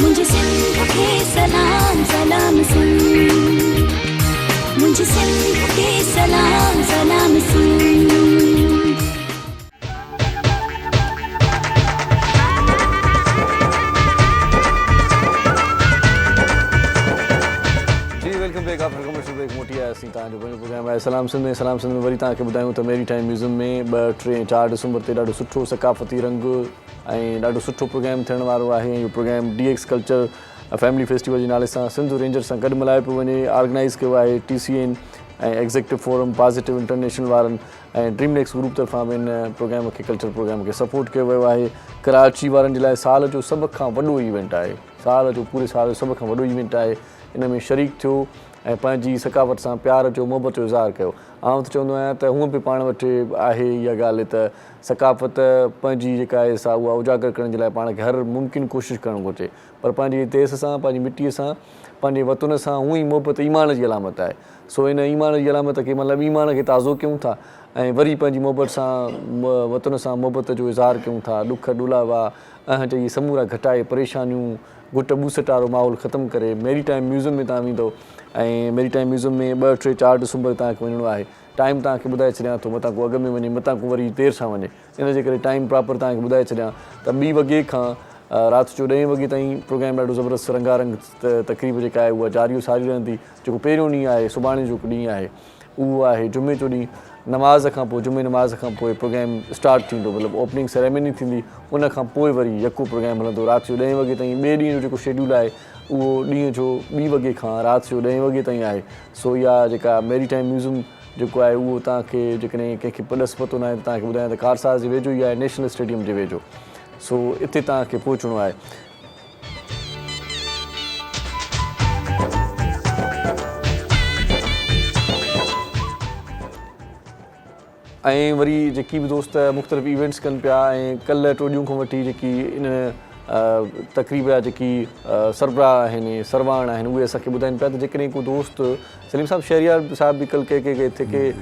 मुझे सिंध के सलाम सलाम सिंध मुझे सिंध के सलाम सलाम Sindh welcome back after commercial break मोटी आयासीं तव्हांजो पंहिंजो प्रोग्राम आहे सलाम सिंध ऐं सलाम सिंध में वरी तव्हांखे ॿुधायूं त मेरी टाइम म्यूज़ियम में 2, 3, 4 डिसंबर ते ॾाढो सुठो सकाफ़ती रंग ऐं ॾाढो सुठो प्रोग्राम थियण वारो आहे ऐं इहो programme DX culture family festival जे नाले सां सिंध रेंजर सां गॾु मल्हायो पियो वञे ऑर्गेनाइज़ कयो आहे TCN ऐं एग्ज़ेक्टिव फोरम पॉज़िटिव इंटरनेशनल वारनि ऐं ड्रीम नेक्स ग्रुप तरफ़ां बि हिन प्रोग्राम खे कल्चर प्रोग्राम खे सपोर्ट कयो वियो आहे कराची वारनि जे लाइ साल जो सभ खां वॾो इवेंट आहे साल जो पूरे साल जो सभ खां वॾो इवेंट आहे इन में शरीक थियो ऐं पंहिंजी सकाफ़त सां प्यार जो मोहबत जो इज़हार कयो आउं त चवंदो आहियां त हूअं बि पाण वटि आहे इहा ॻाल्हि त सकाफ़त पंहिंजी जेका आहे सा उहा उजागर करण जे लाइ पाण खे हर मुमकिन कोशिशि करणु घुरिजे पर पंहिंजी देश सां पंहिंजी मिटीअ सां पंहिंजे वतन सां हूअं ई मोहबत ईमान जी अलामत आहे सो इन ईमान जी अलामत खे मतिलबु ईमान खे ताज़ो कयूं था ऐं वरी पंहिंजी मोहबत सां वतन सां मोहबत जो इज़हार कयूं था ॾुख ॾुलावा चई समूरा घटाए परेशानियूं गुट ॿूसट वारो माहौल ख़तमु करे मेरी टाइम म्यूज़ियम में तव्हां वेंदो ऐं मेरी टाइम म्यूज़ियम में 2, 3, 4 डिसंबर तव्हांखे वञिणो आहे टाइम तव्हांखे ॿुधाए छॾियां थो मतां को अॻु में वञे मतां को वरी देरि सां वञे इन जे करे टाइम प्रॉपर तव्हांखे ॿुधाए छॾियां त 2 वॻे खां राति जो 10 वॻे ताईं प्रोग्राम ॾाढो ज़बरदस्त रंगारंग तक़रीब जेका आहे उहा जारी सारी रहंदी जेको पहिरियों ॾींहुं आहे सुभाणे जो ॾींहुं आहे उहो आहे जुमे जो ॾींहुं नमाज़ खां पोइ जुमे नमाज़ खां पोइ प्रोग्राम स्टार्ट थींदो मतिलबु ओपनिंग सेरेमनी थींदी उन खां पोइ वरी यको प्रोग्राम हलंदो राति जो 10 वॻे ताईं ॿिए ॾींहं जो जेको शेड्यूल आहे उहो ॾींहं जो 2 वॻे खां राति जो 10 वॻे ताईं आहे सो इहा जेका मेरी टाइम म्यूज़ियम जेको आहे उहो तव्हांखे जेकॾहिं कंहिंखे पॾस पतो न आहे त तव्हांखे ॿुधायां त कारसाज़ जे वेझो ई आहे नेशनल स्टेडियम जे वेझो सो हिते तव्हांखे पहुचणो आहे ऐं वरी जेकी बि दोस्त मुख़्तलिफ़ इवेंट्स कनि पिया ऐं कल्ह टियों खां वठी जेकी इन तक़रीब जा जेकी सरबराह आहिनि सरवाण आहिनि उहे असांखे ॿुधाइनि पिया त जेकॾहिं को दोस्त सलीम साहब शहरियार साहब भी कल के थे कि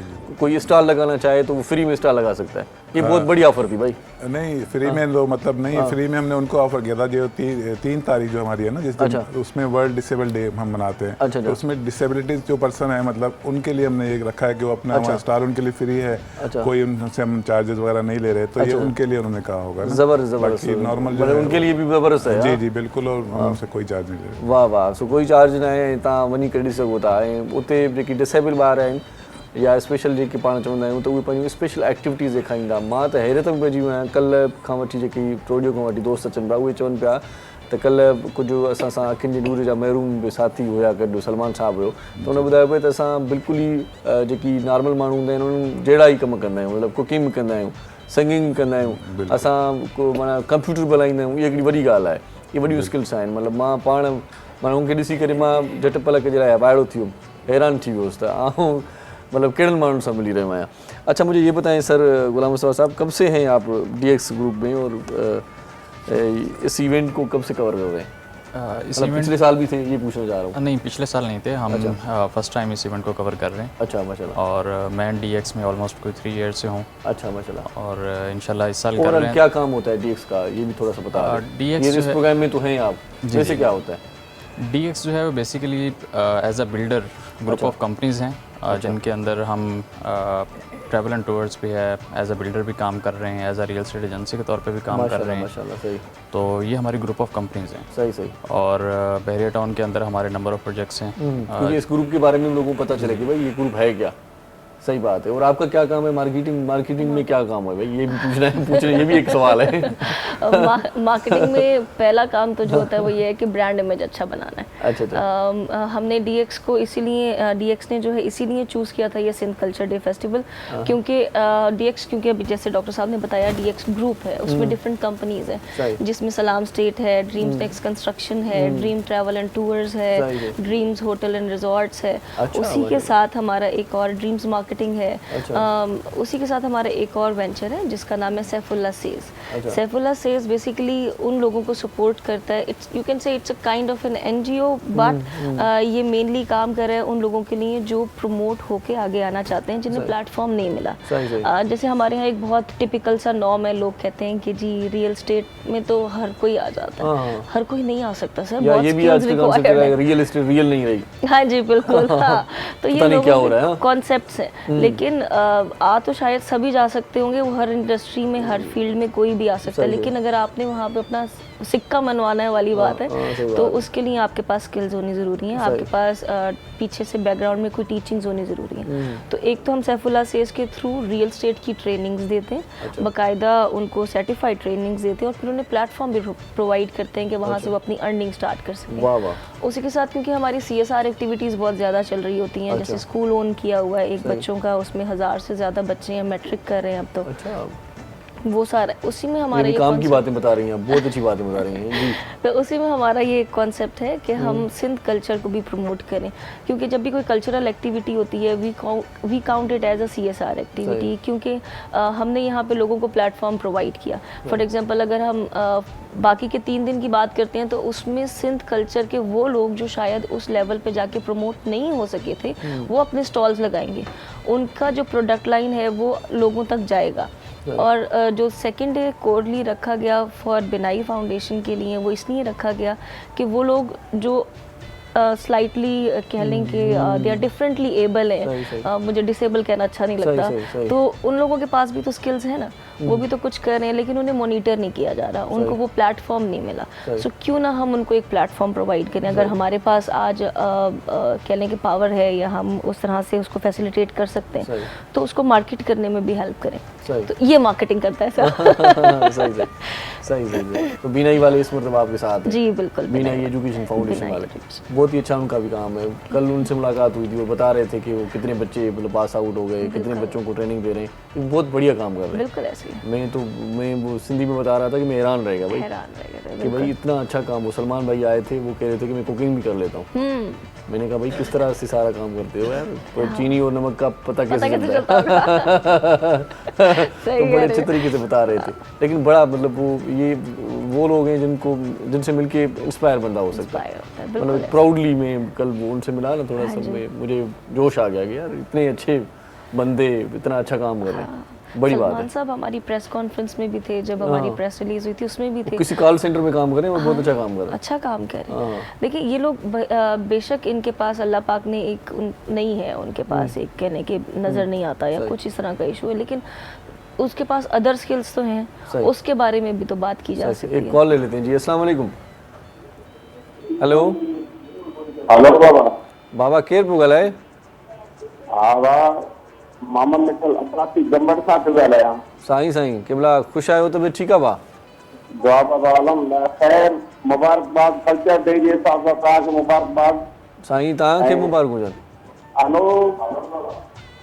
कोई स्टॉल लगाना चाहे तो वो फ्री में स्टॉल लगा सकता है ये बहुत बड़ी ऑफर थी भाई नहीं फ्री में लो मतलब नहीं फ्री में हमने उनको ऑफर किया था जो 3 तारीख जो हमारी है ना जिस दिन उसमें वर्ल्ड डिसेबल डे हम मनाते हैं तो उसमें डिसेबिलिटीज जो पर्सन है मतलब उनके लिए हमने ये रखा है कि वो अपना स्टॉल उनके लिए फ्री है कोई उनसे हम चार्जेस वगैरह नहीं ले रहे तो ये उनके लिए उन्होंने कहा होगा जबरदस्त नॉर्मल उनके लिए भी जबरदस्त है जी जी बिल्कुल और उनसे कोई चार्ज नहीं ले वाह वाह सो कोई चार्ज न आहे तव्हां वञी करे ॾिसी सघो था ऐं उते जेकी डिसेबल ॿार आहिनि या स्पेशल जेके पाण चवंदा आहियूं त उहे पंहिंजूं स्पेशल एक्टिविटीज़ ॾेखारींदा मां त हैरत में पइजी वियो आहियां कल्ह खां वठी जेकी टियों खां वठी दोस्त अचनि पिया उहे चवनि पिया त कल्ह कुझु असां सां अखियुनि जे नूर जा महरूम बि साथी हुया गॾु सलमान साहब हुयो त हुन ॿुधायो पियो त असां बिल्कुलु ई जेकी नॉर्मल माण्हू हूंदा आहिनि उन्हनि जहिड़ा ई कमु कंदा आहियूं मतिलबु कुकिंग बि कंदा आहियूं सिंगिंग कंदा आहियूं असां को माना कंप्यूटर बि हलाईंदा आहियूं इहा हिकिड़ी वॾी ॻाल्हि आहे इहे वॾियूं स्किल्स आहिनि मतिलबु मां पाण माना उनखे ॾिसी करे मां झटि पलक जे लाइ ॿाहिरो थी वियुमि हैरान थी वियुसि त आऊं मतलब कहिड़नि माण्हुनि सां मिली रहियो आहियां अच्छा मुझे ये बताएं सर गुलाम मुस्तफा साहब कब से हैं आप DX ग्रुप में और इस इवेंट को कब से कवर कर रहे हैं इस मतलब पिछले साल भी थे ये पूछना चाह रहा हूँ नहीं पिछले साल नहीं थे हम फर्स्ट टाइम इस इवेंट को कवर कर रहे हैं अच्छा माशाल्लाह और मैं DX में ऑलमोस्ट कोई 3 ईयर से हूँ अच्छा माशाल्लाह और इंशाल्लाह इस साल कर रहे हैं क्या काम होता है DX का ये भी थोड़ा सा बता DX ये इस प्रोग्राम में तो हैं आप जैसे क्या होता है DX जो है वो basically as a builder group of companies हैं जिनके अंदर हम ट्रैवल एंड टूर्स भी है एज अ बिल्डर भी काम कर रहे हैं as a real estate agency के तौर पे भी काम कर रहे हैं माशाल्लाह सही तो ये हमारी ग्रुप ऑफ कंपनीज़ हैं सही सही और बहरिया टाउन के अंदर हमारे नंबर ऑफ प्रोजेक्ट्स हैं क्योंकि इस ग्रुप के बारे में लोगों को पता चले कि भाई ये ग्रुप है क्या सही बात है और आपका क्या काम है मार्केटिंग में क्या काम है भाई ये भी पूछना ये भी एक सवाल है मार्केटिंग में पहला काम तो जो होता है वो ये है कि ब्रांड इमेज अच्छा बनाना है अच्छा हमने DX को इसीलिए DX ने जो है इसीलिए चूज़ किया था ये सिंध कल्चर डे फेस्टिवल क्योंकि DX क्योंकि अभी जैसे डॉक्टर साहब ने बताया DX ग्रुप है उसमें डिफरेंट कंपनीज हैं जिसमें सलाम स्टेट है ड्रीम्स नेक्स कंस्ट्रक्शन है ड्रीम ट्रैवल एंड टूर्स है ड्रीम्स होटल एंड रिजॉर्ट्स है उसी के साथ हमारा एक और ड्रीम्स मार्केट मार्केटिंग है। उसी के साथ हमारा एक और वेंचर है जिसका नाम है Saifullah Sage. Saifullah Sage basically उन लोगों को सपोर्ट करता है, it's you can say it's a kind of an NGO, but ये मेनली काम कर रहा है उन लोगों के लिए जो प्रमोट होके आगे आना चाहते हैं, जिन्हें प्लेटफॉर्म नहीं मिला। जैसे हमारे यहाँ एक बहुत टिपिकल सा नॉर्म है, लोग कहते हैं कि जी रियल एस्टेट में तो हर कोई आ जाता है। हर कोई नहीं आ सकता सर, बहुत स्किल्स रिक्वायर्ड है। रियल एस्टेट रियल नहीं रही। हाँ जी बिल्कुल। हाँ, तो ये लोगों के कॉन्सेप्ट्स हैं, लेकिन आ तो शायद सभी जा सकते होंगे, वो हर इंडस्ट्री में हर फील्ड में कोई भी आ सकता है, लेकिन अगर आपने वहाँ पे अपना सिक्का मनवाना है वाली बात है, तो उसके लिए आपके पास स्किल्स होनी ज़रूरी है, आपके पास पीछे से बैकग्राउंड में कोई टीचिंग्स होनी ज़रूरी है। तो एक तो हम सैफुल्ला सेज के थ्रू रियल एस्टेट की ट्रेनिंग्स देते हैं, बाकायदा उनको सर्टिफाइड ट्रेनिंग्स देते हैं, और फिर उन्हें प्लेटफॉर्म भी प्रोवाइड करते हैं कि वहाँ से वो अपनी अर्निंग स्टार्ट कर सकें। उसी के साथ क्योंकि हमारी CSR एक्टिविटीज़ बहुत ज़्यादा चल रही होती हैं, जैसे स्कूल ओन किया हुआ है एक बच्चों का, उसमें 1000 से ज़्यादा बच्चे हैं, मैट्रिक कर रहे हैं अब तो। वो सारा उसी में हमारा ये काम की बातें बता रही हैं, बहुत अच्छी बातें बता रही हैं जी। तो उसी में हमारा ये कॉन्सेप्ट है कि हम सिंध कल्चर को भी प्रमोट करें, क्योंकि जब भी कोई कल्चरल एक्टिविटी होती है we count it as a CSR activity, क्योंकि हमने यहाँ पे लोगों को प्लेटफॉर्म प्रोवाइड किया। फॉर एग्जांपल अगर हम बाकी के 3 दिन की बात करते हैं, तो उसमें सिंध कल्चर के वो लोग जो शायद उस लेवल पे जाके प्रमोट नहीं हो सके थे, वो अपने स्टॉल्स लगाएंगे, उनका जो प्रोडक्ट लाइन है वो लोगों तक जाएगा। और जो सेकंड डे कोडली रखा गया फॉर बिनाई फाउंडेशन के लिए, वो इसलिए रखा गया कि वो लोग जो स्लाइटली कह लें कि दे आर डिफरेंटली एबल है, मुझे डिसेबल कहना अच्छा नहीं लगता, तो उन लोगों के पास भी तो स्किल्स है ना, वो भी तो कुछ कर रहे हैं, लेकिन उन्हें मॉनिटर नहीं किया जा रहा, उनको वो प्लेटफॉर्म नहीं मिला। सो क्यों ना हम उनको एक प्लेटफॉर्म प्रोवाइड करें। अगर हमारे पास आज कह लें कि पावर है या हम उस तरह से उसको फैसिलिटेट कर सकते हैं, तो उसको मार्केट करने में भी हेल्प करें। तो ये मार्केटिंग करता है सर। सही। तो बीनाई वाले इस मतलब आपके साथ हैं? जी बिल्कुल, बीनाई एजुकेशन फाउंडेशन वाले बहुत ही अच्छा उनका भी काम है। कल उनसे मुलाकात हुई थी, वो बता रहे थे कि वो कितने बच्चे मतलब पास आउट हो गए, कितने बच्चों को ट्रेनिंग दे रहे हैं, बहुत बढ़िया काम कर रहे हैं। बिल्कुल ऐसे ही। मैं वो सिंधी में बता रहा था कि मैं हैरान रहेगा भाई कि भाई इतना अच्छा काम। वो सलमान भाई आए थे, वो कह रहे थे कि मैं कुकिंग भी कर लेता हूँ। मैंने कहा भाई किस तरह से सारा काम करते हो यार, तो चीनी और नमक का पता कैसे चलता है? तो बड़े अच्छे तरीके से बता रहे थे, लेकिन बड़ा मतलब वो लोग हैं जिनसे मिलके इंस्पायर बंदा हो सकता है। मतलब प्राउडली मैं कल वो उनसे मिला ना, थोड़ा सा मुझे जोश आ गया कि यार इतने अच्छे बंदे इतना अच्छा काम कर रहे हैं, बड़ी बात है। सलमान साहब हमारी प्रेस कॉन्फ्रेंस में भी थे, जब हमारी प्रेस रिलीज हुई थी उसमें भी थे। किसी कॉल सेंटर में काम कर रहे हैं और बहुत अच्छा काम कर रहे हैं। अच्छा काम कर रहे हैं। देखिए ये लोग बेशक इनके पास अल्लाह पाक ने एक नहीं है, उनके पास एक कहने के नज़र नहीं आता या कुछ इस तरह का इशू है, लेकिन उसके पास अदर स्किल्स तो हैं, उसके बारे में भी तो बात की जा सकती है। एक कॉल ले लेते हैं जी। अस्सलाम वालेकुम। हेलो बाबा केर पियो ॻाल्हाए? मोहम्मद मिठल अब्बासी गंबड़ सां पियो ॻाल्हायां। साईं केमला ख़ुशि आहियो? तबियत ठीकु आहे? दुआ बाबा आलम ख़ैर, मुबारकबाद कल्चर डे जे हिसाब सां तव्हांखे मुबारकबाद। साईं तव्हांखे मुबारक हुजनि। हलो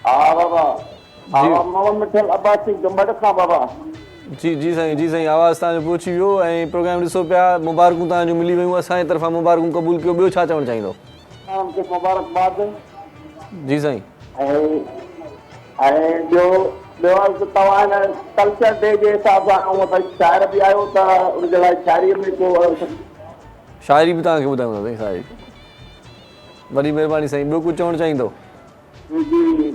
हा बाबा, मोहम्मद मिठल अब्बासी गंबड़ खां बाबा। जी साईं आवाज़ तव्हांजो पहुची वियो ऐं प्रोग्राम ॾिसो पिया। मुबारकूं तव्हांजूं मिली वियूं, असांजे तरफ़ां मुबारकूं क़बूल कयो। ॿियो छा चवणु चाहींदो? मुबारकबाद जी साईं। ऐं ॿियो तव्हां कल्चर डे जे हिसाब सां शाइर बि आयो त उनजे लाइ शाइरी में को शाइरी बि तव्हांखे ॿुधायूं साईं। साईं वॾी महिरबानी साईं। ॿियो कुझु चवणु चाहींदो? जी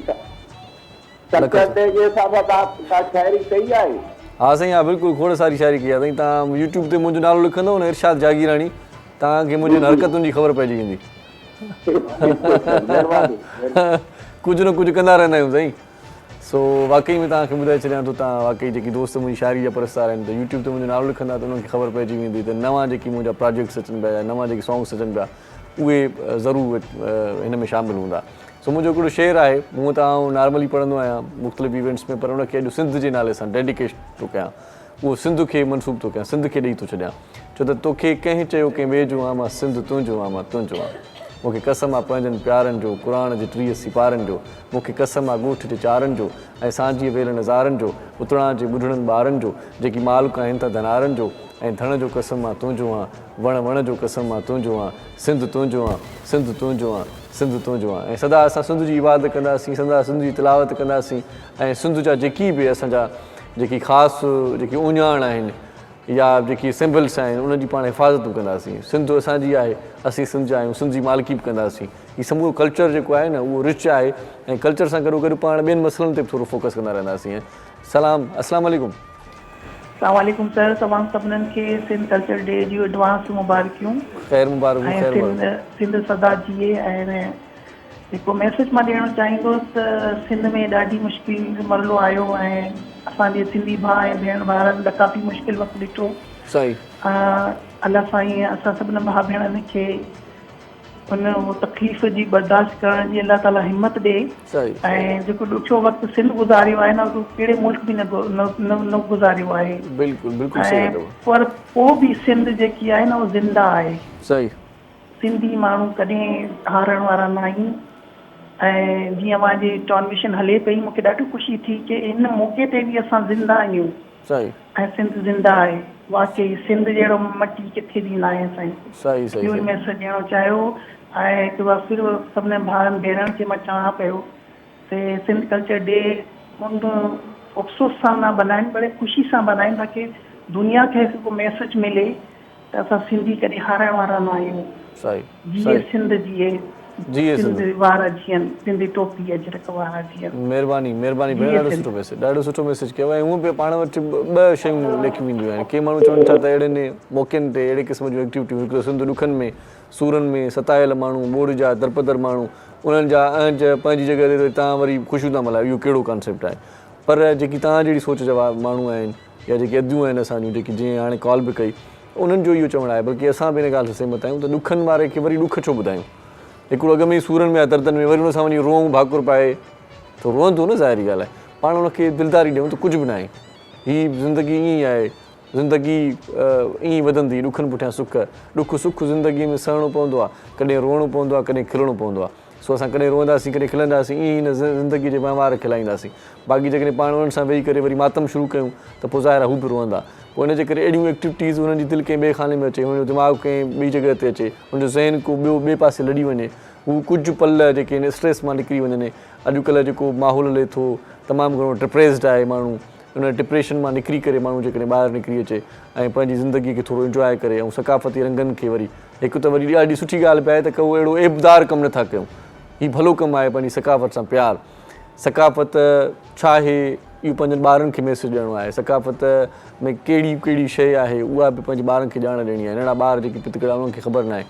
कल्चर डे जे हिसाब सां तव्हां शाइरी कई आहे? हाँ साईं, हाँ बिल्कुलु खोड़ सारी शाइरी कई आहे साईं। तव्हां यूट्यूब ते मुंहिंजो नालो लिखंदव न, इरशाद जागीरानी, तव्हांखे मुंहिंजी हरकतुनि जी ख़बर पइजी वेंदी। कुझु न कुझु कंदा रहंदा आहियूं साईं। सो वाकई में तव्हांखे ॿुधाए छॾियां थो, तव्हां वाकई जेकी दोस्त मुंहिंजी शाइरी जा परस्तार आहिनि, त यूट्यूब ते मुंहिंजो नालो लिखंदा त उन्हनि खे ख़बर पइजी वेंदी त नवां जेकी मुंहिंजा प्रोजेक्ट्स अचनि पिया, नवां जेके सॉन्ग्स अचनि पिया, उहे ज़रूरु हिन में शामिलु हूंदा। सो मुंहिंजो हिकिड़ो शेर आहे, मूं त आउं नॉर्मली पढ़ंदो आहियां मुख़्तलिफ़ इवेंट्स में, पर उनखे अॼु सिंध जे नाले सां डेडिकेट थो कयां। उहो सिंध खे मनसूब थो कयां, सिंध खे ॾेई थो छॾियां। छो त तोखे कंहिं चयो कंहिं वेझो आहियां, मां सिंध तुंहिंजो आहियां, मां तुंहिंजो आहियां। मूंखे कसम आहे पंहिंजनि प्यारनि जो, क़ुरान जे 30 सिपारनि जो। मूंखे कसम आहे ॻोठ जे चारनि जो ऐं सांझीअ वेल नज़ारनि जो, उतणा जे ॿुढड़नि ॿारनि जो, जेकी मालिक आहिनि त धनारनि जो। ऐं धण जो कसम आहे तुंहिंजो आहियां, वण जो कसम आहे तुंहिंजो आहियां, सिंध तुंहिंजो आहियां, सिंध तुंहिंजो आहियां, सिंध तुंहिंजो आहे ऐं सदा असां सिंध जी इबादत कंदासीं, सदा सिंध जी तिलावत कंदासीं ऐं सिंध जा जेकी बि असांजा जेकी ख़ासि जेकी उञाण आहिनि या जेकी सिंबल्स आहिनि उन्हनि जी पाण हिफ़ाज़तूं कंदासीं। सिंध असांजी आहे, असीं सिंध जा आहियूं, सिंध जी मालिकी बि कंदासीं। हीउ समूरो कल्चर जेको आहे न उहो रिच आहे ऐं कल्चर सां गॾो गॾु पाण ॿियनि मसइलनि ते बि थोरो फोकस कंदा रहंदासीं। अस्सलाम वालेकुम। सलामकुम सर, तमामु सभिनीनि खे सिंध कल्चर डे जी एडवांस मुबारकियूं। ख़ैर मुबारक। ऐं सिंध सदा जिए। ऐं जेको मैसेज मां ॾियणु चाहींदुसि त सिंध में ॾाढी मुश्किल मरलो आयो ऐं असांजे सिंधी भाउ ऐं भेण भाउरनि लाइ काफ़ी मुश्किल वक़्तु ॾिठो। सही। अलाह साईं असां सभिनी भाउ भेणनि खे उन तकलीफ़ जी बर्दाश्त करण जी अलाह ताला हिमत ॾे। ऐं जेको ॾुखियो वक़्तु सिंध गुज़ारियो आहे न उहो कहिड़े मुल्क बि न गुज़ारियो आहे। ऐं पर पोइ बि सिंध जेकी आहे न उहा ज़िंदा आहे। सही। सिंधी माण्हू कॾहिं हारण वारा न आहिनि। ऐं जीअं मुंहिंजी ट्रांसमिशन हले पई मूंखे ॾाढी ख़ुशी थी की इन मौक़े ते बि असां ज़िंदा आहियूं। सही। ऐं सिंध ज़िंदा आहे। वाकई सिंध जहिड़ो मटी किथे बि न आहे साईं। सही सही। इहो मैसेज ॾियणो चाहियो। ऐं हिकु बार फिर सभिनी भाउरनि भेणनि खे मां चवां पियो त सिंध कल्चर डे मुंड अफ़सोस सां न बनाइनि, बड़े ख़ुशी सां बनाइनि ताकी दुनिया खे हिकु मैसेज मिले त असां सिंधी कॾहिं हारण वारा न आहियूं। सही। जीए सिंध जीए, जीए सिंध वारा जीअनि, सिंधी टोपी अजरक वारा जीअनि। महिरबानी महिरबानी भेण, ॾाढो सुठो मैसेज कयो आहे। हूअं बि पाण वटि ॿ शयूं लेखियूं वेंदियूं आहिनि। के माण्हू चवनि था त अहिड़े मौक़नि ते अहिड़े क़िस्म जूं एक्टिविटियूं, हिकिड़ो सिंध ॾुखनि में सूरनि में सतायल माण्हू, ॿोड़ जा दरपदर माण्हू, उन्हनि जा पंहिंजी जॻह ते तव्हां वरी ख़ुशियूं था मल्हायो। इहो कहिड़ो कॉन्सेप्ट आहे? पर जेकी तव्हां जहिड़ी सोच जा माण्हू आहिनि या जेकी अदियूं आहिनि असांजूं, जेकी जीअं हाणे कॉल बि कई, उन्हनि जो इहो चवणु आहे बल्कि असां बि हिन ॻाल्हि सां सहमत आहियूं त ॾुखनि वारे खे वरी ॾुख छो ॿुधायूं। हिकिड़ो अॻ में ई सूरनि में आहे दर्दनि में, वरी हुन सां वञी रोऊं भाकुर पाए त रोअंदो न, ज़ाहिरी ॻाल्हि आहे। पाण हुनखे दिलदारी ॾियूं त कुझु बि न आहे। हीअ ज़िंदगी ईअं ई आहे, ज़िंदगी ईअं ई वधंदी, ॾुखनि पुठियां सुख। ॾुख सुख ज़िंदगीअ में सहणो पवंदो आहे, कॾहिं रोअणो पवंदो आहे, कॾहिं खिलणो पवंदो आहे। सो असां कॾहिं रोअंदासीं, कॾहिं खिलंदासीं, ईअं ई न ज़िंदगी जे वहिंवार खिलाईंदासीं। बाक़ी जेकॾहिं पाण उन्हनि सां वेही करे वरी मातम शुरू कयूं त पोइ ज़ाहिर आहे हू बि रोअंदा। पोइ हिन जे करे अहिड़ियूं एक्टिविटीज़ हुननि जी दिलि कंहिं ॿिए खाने में अचे, हुनजो दिमाग़ु कंहिं ॿी जॻह ते अचे, हुनजो ज़हन को ॿिए पासे लॾी वञे, हू कुझु पल जेके आहिनि स्ट्रेस मां निकिरी वञनि। अॼुकल्ह जेको माहौल हले थो तमामु घणो डिप्रेस्ड आहे माण्हू, उन डिप्रेशन मां निकिरी करे माण्हू जेकॾहिं ॿाहिरि निकिरी अचे ऐं पंहिंजी ज़िंदगीअ खे थोरो इंजॉय करे ऐं सकाफ़ती रंगनि खे वरी हिकु त वरी ॾाढी सुठी ॻाल्हि पिए त को अहिड़ो एबदार कमु नथा कयूं। हीउ भलो कमु आहे, पंहिंजी सकाफ़त सां प्यारु। सकाफ़त छा आहे इहो पंहिंजनि ॿारनि खे मैसेज ॾियणो आहे। सकाफ़त में कहिड़ी कहिड़ी शइ आहे उहा बि पंहिंजे ॿारनि खे ॼाण ॾियणी आहे। नंढा ॿार जेके पितकड़ा उन्हनि खे ख़बर न आहे,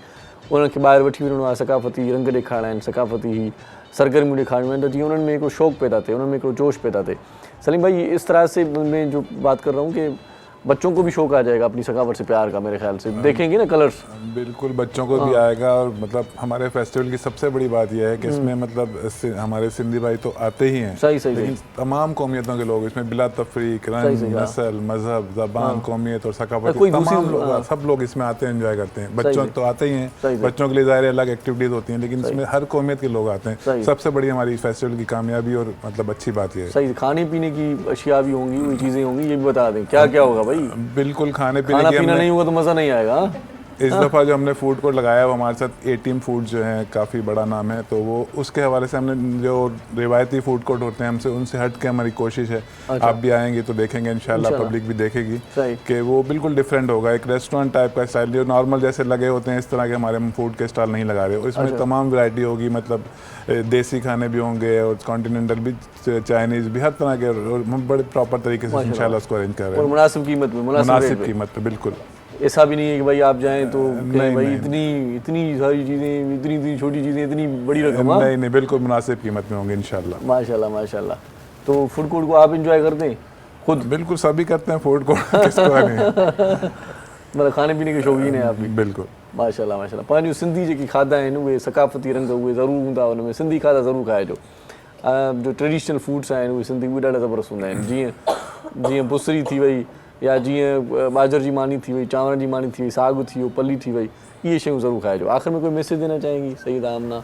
उन्हनि खे ॿाहिरि वठी वञिणो आहे, सकाफ़ती रंग ॾेखारिणा आहिनि, सकाफ़ती सरगर्मियूं ॾेखारिणियूं आहिनि, त जीअं उन्हनि में हिकिड़ो शौक़ु पैदा थिए, उन्हनि में हिकिड़ो जोश पैदा थिए। सलीम भाई इस तरह से मैं जो बात कर रहा हूँ कि बच्चों को भी शौक आ जाएगा अपनी सकाफत से प्यार का, मेरे ख्याल से देखेंगे ना कलर्स। बिल्कुल बच्चों को भी आएगा। और मतलब हमारे फेस्टिवल की सबसे बड़ी बात यह है कि इसमें मतलब हमारे सिंधी भाई तो आते ही हैं, सही सही, लेकिन तमाम कौमियतों के लोग इसमें बिला तफरीक, रंग, नस्ल, मजहब, जबान, कौमियत और सकाफत, तमाम लोग, सब लोग इसमें आते हैं, एंजॉय करते हैं। बच्चों तो आते ही हैं, बच्चों के लिए ज़ाहिर अलग एक्टिविटीज़ होती हैं, लेकिन इसमें हर कौमियत के लोग आते हैं। सबसे बड़ी हमारी फेस्टिवल की कामयाबी और मतलब अच्छी बात यह है। सही, खाने पीने की अशिया भी होंगी, वही चीज़ें होंगी, ये भी बता दें क्या क्या होगा भाई। बिल्कुल, खाना पीना नहीं होगा तो मज़ा नहीं आएगा। इस दफ़ा जो हमने फूड कोर्ट लगाया वो हमारे साथ A-Team फूड जो है काफ़ी बड़ा नाम है, तो वो उसके हवाले से हमने जो रिवायती फूड कोर्ट होते हैं हमसे उनसे हट के हमारी कोशिश है। अच्छा। आप भी आएंगे तो देखेंगे इंशाल्लाह, पब्लिक भी देखेगी कि वो बिल्कुल डिफरेंट होगा। एक रेस्टोरेंट टाइप का स्टाइल, जो नॉर्मल जैसे लगे होते हैं इस तरह के हमारे हम फूड के स्टॉल नहीं लगा रहे। और इसमें तमाम वैरायटी होगी, मतलब देसी खाने भी होंगे और कॉन्टिनेंटल भी, चाइनीज़ भी, हर तरह के, और हम बड़े प्रॉपर तरीके से इंशाल्लाह उसको अरेंज कर रहे हैं। मुनासिब कीमत में, मुनासिब कीमत पे, बिल्कुल। ऐसा भी नहीं है कि भाई आप जाएं तो भाई इतनी सारी चीज़ें, इतनी छोटी चीज़ें, इतनी बड़ी रकम। नहीं, बिल्कुल मुनासिब कीमत में होंगे इंशाल्लाह। माशाल्लाह माशाल्लाह। तो फूड कोर्ट को आप इंजॉय करते हैं खुद? बिल्कुल, सभी करते हैं फूड कोर्ट, किसको नहीं। मतलब खाने पीने के शौकीन हैं आप भी? बिल्कुल, माशाल्लाह माशाल्लाह। पंहिंजूं सिंधी जेकी खाधा आहिनि उहे सकाफ़ती रंग उहे ज़रूरु हूंदा, हुन में सिंधी खाधा ज़रूरु खाइजो। जो ट्रेडिशनल फूड्स आहिनि उहे सिंधी उहे ॾाढा ज़बरदस्त हूंदा आहिनि। जीअं बुसरी थी वई, या जीअं बाजर जी मानी थी वई, चांवर जी मानी थी वई, साग थी वियो, पली थी वई, ये शयूं ज़रूर खाइजो। आखिर में कोई मैसेज देना चाहेंगी सईदा आमना?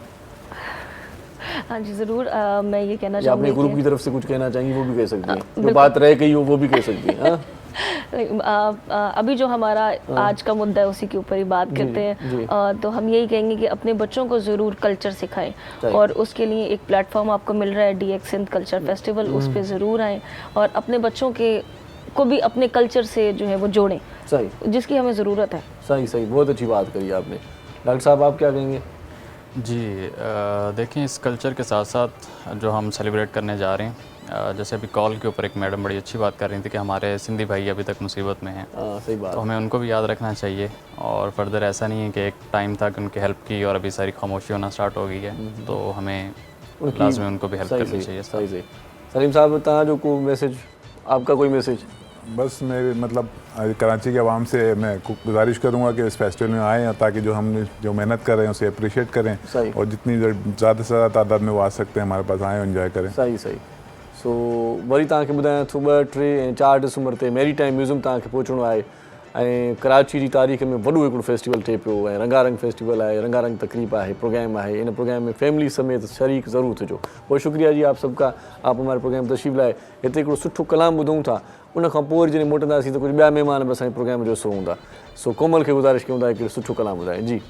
हाँ जी ज़रूर। मैं ये कहना चाहूँगी, अपने ग्रुप की तरफ से कुछ कहना चाहेंगी वो भी कह सकती हैं, जो बात रह गई हो वो भी कह सकती हैं। अभी जो हमारा आज का मुद्दा है उसी के ऊपर ही बात करते हैं। तो हम यही कहेंगे कि अपने बच्चों को ज़रूर कल्चर सिखाएं और उसके लिए एक प्लेटफॉर्म आपको मिल रहा है DX सिंध कल्चर फेस्टिवल, उस पर ज़रूर आएँ और अपने बच्चों के को भी अपने कल्चर से जो है वो जोड़ें, सही, जिसकी हमें ज़रूरत है। सही, बहुत अच्छी बात करी आपने। डॉक्टर साहब आप क्या कहेंगे? जी देखिए, इस कल्चर के साथ साथ जो हम सेलिब्रेट करने जा रहे हैं, जैसे अभी कॉल के ऊपर एक मैडम बड़ी अच्छी बात कर रही थी कि हमारे सिंधी भाई अभी तक मुसीबत में हैं। सही बात। तो हमें उनको भी याद रखना चाहिए और फर्दर ऐसा नहीं है कि एक टाइम था कि उनकी हेल्प की और अभी सारी खामोशी होना स्टार्ट हो गई है, तो हमें लाजमी उनको भी हेल्प करनी चाहिए। सही। सलीम साहब तव्हां जो को मैसेज, आपका कोई मैसेज? बस मेरे मतलब कराची के आवाम से मैं गुजारिश करूंगा कि इस फेस्टिवल में आएँ ताकि जो हम जो मेहनत कर रहे हैं उसे अप्रिशिएट करें और जितनी ज़्यादा से ज़्यादा तादाद में वो आ सकते हैं हमारे पास आएँ और एंजॉय करें। सही। सो वरी तव्हांखे ॿुधायां थो 2, 3 ऐं 4 डिसंबर ते मैरीटाइम म्यूज़ियम तव्हांखे पहुचणो आहे ऐं कराची जी तारीख़ में वॾो हिकिड़ो फेस्टिवल थिए पियो ऐं रंगारंग फेस्टिवल आहे, रंगारंग तकरीब आहे, प्रोग्राम आहे। इन प्रोग्राम में फैमिली समेत शरीक ज़रूर थिजो। बहुत शुक्रिया जी आप सबका, आप हमारे प्रोग्राम तशरीफ़ लाए। हिते हिकिड़ो सुठो कलाम ॿुधूं था, उन खां पोइ जॾहिं मोटंदासीं त कुझु ॿिया महिमान बि असांजे प्रोग्राम जो हिसो हूंदा। सो कोमल खे गुज़ारिश कयूं था हिकिड़ो सुठो कलाम ॿुधाए। जी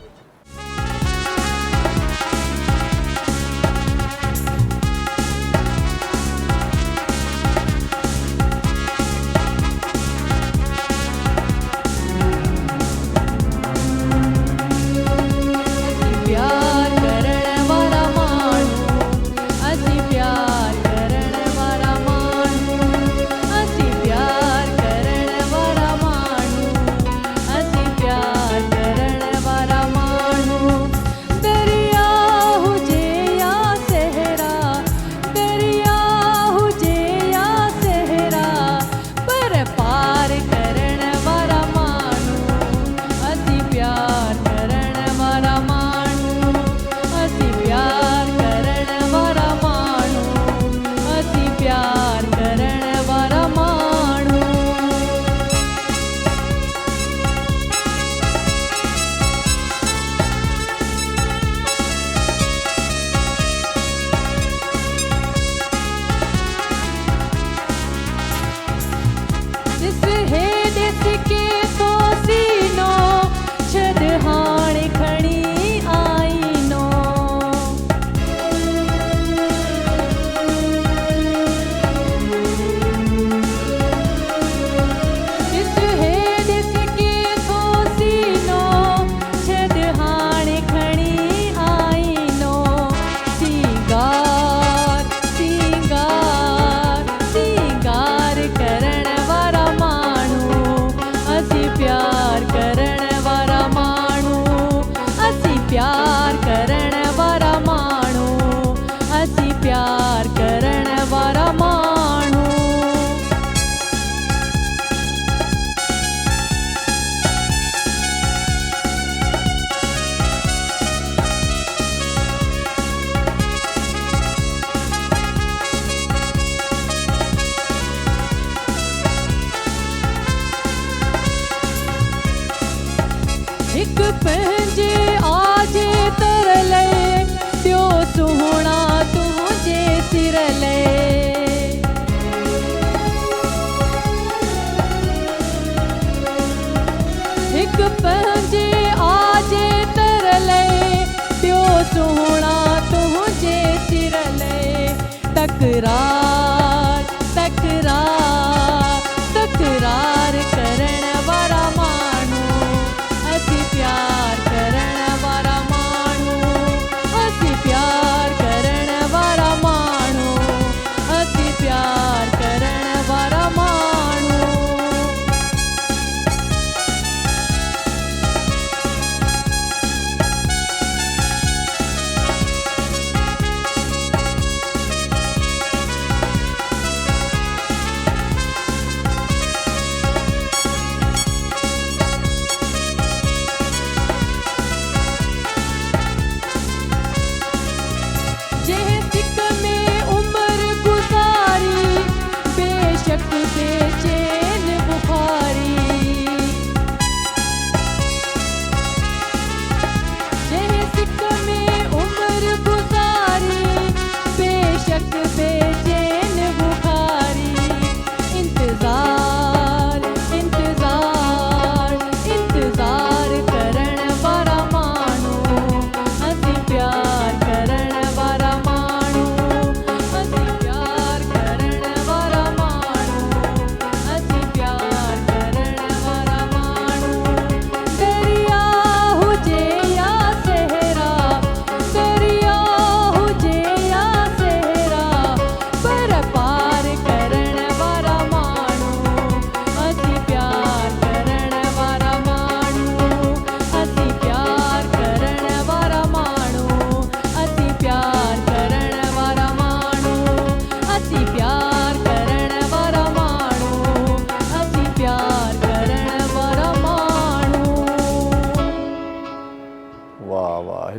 तकरार तकरार तकरार करण वारा माण्हू असीं प्यार करण वारा माण्हू असीं प्यार करण वारा माण्हू असीं प्यार करण वारा माण्हू।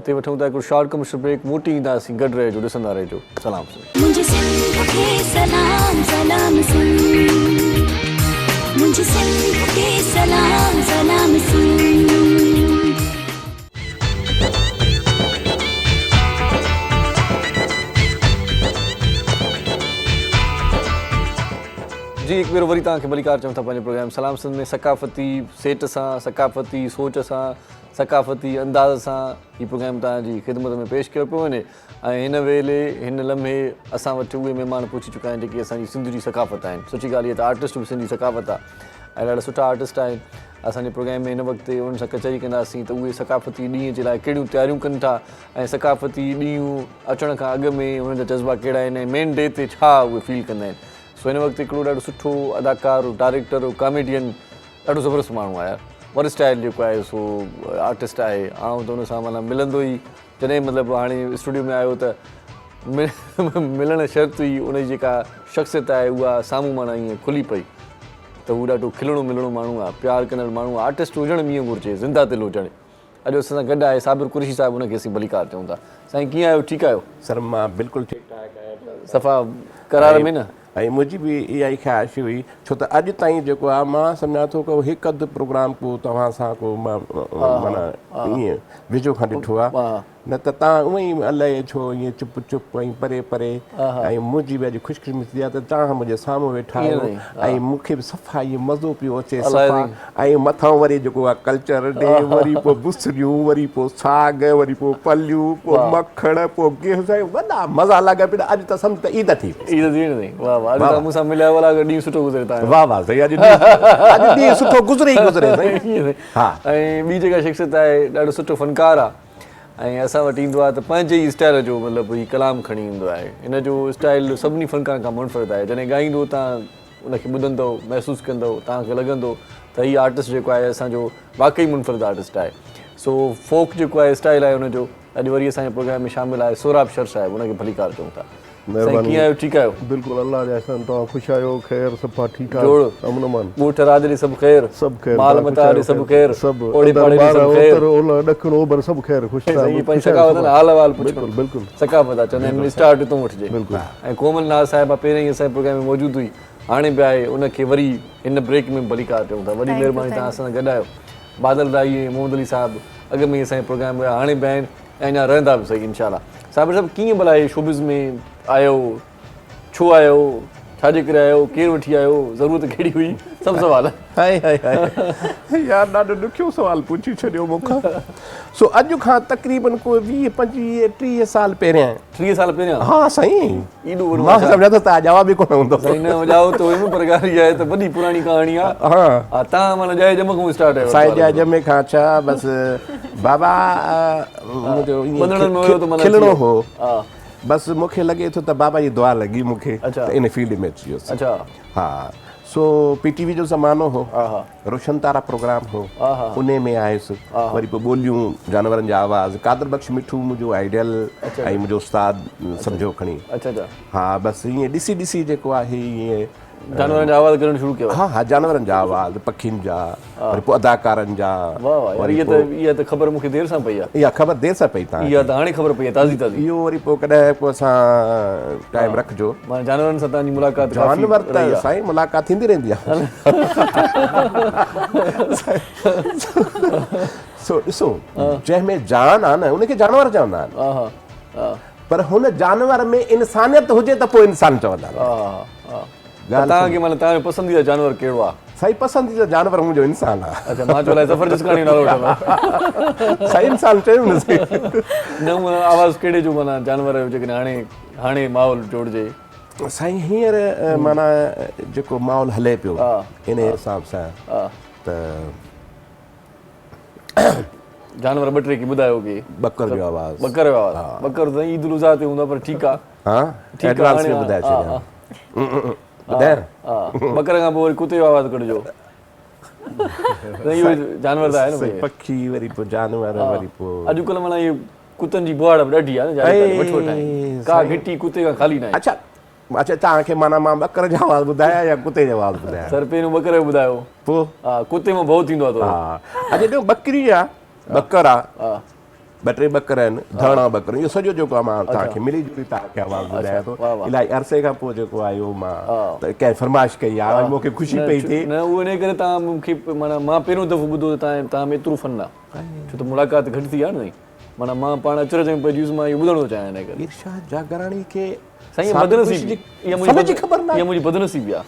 हिते वठूं था हिकिड़ो शॉर्ट कमर्शियल ब्रेक, मोटी ईंदासीं, गॾु रहिजो, ॾिसंदा रहिजो। सलाम मुझे सिंध के सलाम सलाम सिंध, मुझे सिंध के सलाम सलाम सिंध। जी हिकु भेरो वरी तव्हांखे मलिकार चऊं था पंहिंजे प्रोग्राम सलाम सिंध में सकाफ़ती सेट सां, सकाफ़ती सोच सां, सकाफ़ती अंदाज़ सां हीउ प्रोग्राम तव्हांजी ख़िदमत में पेश कयो पियो वञे। ऐं हिन वेले हिन लम्हे असां वटि उहे महिमान पहुची चुका आहिनि जेके असांजी सिंध जी सकाफ़त आहिनि। सुठी ॻाल्हि इहा त आर्टिस्ट बि सिंधी सकाफ़त आहे ऐं ॾाढा सुठा आर्टिस्ट आहिनि। असांजे प्रोग्राम में हिन वक़्तु उन्हनि सां कचहरी कंदासीं त उहे सकाफ़ती ॾींहं जे लाइ कहिड़ियूं तयारियूं कनि था ऐं सकाफ़ती ॾींहं अचण खां अॻु में उन्हनि जा जज़्बा कहिड़ा आहिनि ऐं मेन डे ते छा उहे फील कंदा आहिनि। सो हिन वक़्तु हिकिड़ो ॾाढो सुठो अदाकारु, डायरेक्टर, कॉमेडियन, ॾाढो ज़बरदस्त माण्हू आहे यार। वर स्टाइल जेको आहे सो आर्टिस्ट आहे। आउं त हुन सां माना मिलंदो ई, जॾहिं मतिलबु हाणे स्टूडियो में आयो त मिलण शर्त हुई, उनजी जेका शख़्सियत आहे उहा साम्हूं माना ईअं खुली पई त हू ॾाढो खिलणो मिलणो माण्हू आहे, प्यारु कंदड़ माण्हू आहे। आर्टिस्ट हुजणु बि ईअं घुरिजे, ज़िंदा दिलि हुजणु। अॼु असां सां गॾु आहे साबिर कुरैशी साहिबु, हुनखे असीं भलीकार चऊं था। साईं कीअं आहियो, ठीकु आहियो? सर मां बिल्कुलु ठीकु ठाक आहियां, सफ़ा करार में न। ऐं मुंहिंजी बि इहा ई ख़्वाहिश हुई, छो त अॼु ताईं जेको आहे मां सम्झां थो को हिकु अधु प्रोग्राम को तव्हां सां को माना ईअं वेझो खां ॾिठो आहे, न त तव्हां उअं ई अलाए छो ईअं चुप चुप ऐं परे परे। ऐं मुंहिंजी बि अॼु ख़ुशकिस्मती आहे त तव्हां मुंहिंजे साम्हूं वेठा आहियो ऐं मूंखे बि सफ़ा इहो मज़ो पियो अचे सफ़ा। ऐं मथां वरी जेको आहे कल्चर डे, वरी पोइ बुसरियूं, वरी पोइ साग, वरी पोइ पलियूं, पोइ मखण, पोइ गिह, वॾा मज़ा लॻा पिया। अॼु त सम्झ त ईद थी वाह वाह, अॼु मूंसां मिलिया वाला ॾींहुं सुठो गुज़रे था। वाह वाह साईं, अॼु ॾींहुं सुठो गुज़रे ई गुज़रे साईं। हा, ऐं ॿी जेका शख़्सियत आहे ॾाढो सुठो फ़नकार आहे ऐं असां वटि ईंदो आहे त पंहिंजे ई स्टाइल जो मतिलबु हीउ कलाम खणी ईंदो आहे। हिन जो स्टाइल सभिनी फ़नकारनि खां मुनफ़रिद आहे। जॾहिं ॻाईंदो तव्हां उनखे ॿुधंदव, महसूसु कंदव, तव्हांखे लॻंदो त हीउ आर्टिस्ट जेको आहे असांजो वाक़ई मुनफ़रिद आर्टिस्ट आहे। सो फोक जेको आहे स्टाइल आहे हुनजो। अॼु वरी असांजे प्रोग्राम में शामिल आहे सोराब शर साहिबु, हुनखे भलीकार चऊं था। साईं कीअं आहियो, ठीकु आहियो? बिल्कुलु अल्लाह जा अहसान, तव्हां ख़ुशि आहियो? ख़ैर सफ़ा ठीकु ठाक, अमन अमान, ॻोठ राजड़ी सभु ख़ैर, सभु ख़ैर, माल मता सभु ख़ैर, सभु ओड़े पाड़े में सभु ख़ैर, ओलह ॾखिण ओभर सभु ख़ैर, ख़ुशि सकाफ़त आहे, हाल अहिवाल पुछो। बिल्कुलु सकाफ़त आहे, चवंदा आहिनि स्टार्ट हितां वठिजे। ऐं कोमल नाज़ साहिबा पहिरीं असांजे प्रोग्राम में मौजूदु हुई, हाणे बि आहे, उनखे वरी हिन ब्रेक में भलीकार चऊं था। वॾी महिरबानी तव्हां असां सां गॾु आहियो। बादल राई, मोहम्मद अली साहिबु अॻु में असांजे प्रोग्राम में हाणे बि आहिनि ऐं अञा रहंदा बि सही इनशाला। साहिब साहिबु कीअं भला आहे शोबिज़ में आयो, छो आयो, छाजे करे आयो, केरु वठी आयो, ज़रूरत कहिड़ी हुई, सभु सवाल। हाय हाय हाय यार, ॾाढो ॾुखियो सुवाल पुछी छॾियो मूंखां। सो अॼु खां तक़रीबन को 20-25-30 साल पहिरियां। 30 साल पहिरियां? हा साईं, एॾो वॾो मां सम्झां थो तव्हां जवाब ई कोन हूंदो। साईं न वॼाओ त हुन पर ॻाल्हि आहे त वॾी पुराणी कहाणी आहे। हा, तव्हां माना जाइ जम खां स्टार्ट आहियो? साईं जाइ जमे खां छा बसि बाबा मुंहिंजो खिलणो हो, बसि मूंखे लॻे थो त बाबा जी दुआ लॻी मूंखे त इन फील्ड में अची वियुसि। अच्छा, हा। सो PTV जो ज़मानो हो, रोशन तारा प्रोग्राम हो, उन में आयुसि। वरी पोइ ॿोलियूं, जानवरनि जा आवाज़, कादर बख़्श मिठू मुंहिंजो आइडियल ऐं मुंहिंजो उस्ताद सम्झो खणी। हा, बसि ईअं ॾिसी ॾिसी जेको आहे ईअं जानवरनि जा आवाज़ करणु शुरू कयो। हा हा, जानवरनि जा आवाज़, पखियुनि जा, वरी पोइ अदाकारनि जा। इहा त ख़बर मूंखे देरि सां पई आहे। इहा ख़बर देरि सां पई तव्हां? इहा त हाणे ख़बर पई आहे, ताज़ी ताज़ी। इहो वरी पोइ कॾहिं पोइ असां टाइम रखिजो। जानवरनि सां तव्हांजी मुलाक़ात? जानवर त साईं मुलाक़ात थींदी रहंदी आहे। सो ॾिसो, जंहिंमें जान आहे न उनखे जानवर चवंदा आहिनि, पर हुन जानवर में इंसानियत हुजे त पोइ इंसान चवंदा आहिनि। तव्हांखे माना तव्हांजो पसंदीदा जानवर कहिड़ो आहे? साईं पसंदीदा जानवर मुंहिंजो इंसान आहे। अच्छा, मां चयो ज़बरदस्त कहाणी नालो वठंदो। साईं इंसान चयो न साईं। न आवाज़ कहिड़े जो माना जानवर जो जेकॾहिं हाणे माहौल जोड़िजे? साईं हींअर माना जेको माहौल हले पियो इन हिसाब सां त जानवर ॿ टे की ॿुधायो की? बकर जो आवाज़। बकर जो आवाज़? बकर त ईद उल अज़हा ते हूंदो, पर ठीकु आहे। हा, एडवांस में ॿुधाए छॾिया। बकर खां पोइ वरी कुते जो आवाज़ कढिजो। इहो जानवर त आहे न भई, पखी, वरी पोइ जानवर, वरी पोइ अॼुकल्ह माना इहे कुतनि जी बुआड़ बि ॾाढी आहे न, का घिटी कुते खां ख़ाली न आहे। अच्छा अच्छा, तव्हांखे माना मां बकर जो आवाज़ ॿुधायां या कुते जो आवाज़ ॿुधायां? सर पहिरियों बकर जो ॿुधायो, पोइ हा कुते में भउ थींदो आहे। हा, अच्छा ॾियो बकरी आहे, बकर आहे, ॿ टे ॿकरा आहिनि धाणा ॿकरा इहो सॼो जेको आहे मां तव्हांखे मिली जुली तव्हांखे आवाज़ ॿुधायां थो इलाही अरसे खां पोइ जेको आहे इहो मां कंहिं फरमाइश कई आहे मूंखे ख़ुशी पई थिए न उहो इन करे तव्हां मूंखे माना मां पहिरियों दफ़ो ॿुधो त तव्हां में एतिरो फन आहे छो त मुलाक़ात घटि थी आहे न माना मां पाण अचरज में पइजी मां इहो ॿुधणु थो चाहियां इन करे इरशाद जागराणी खे साईं बदनसीबी इहा मुंहिंजी ख़बर न इहा मुंहिंजी बदनसीबी आहे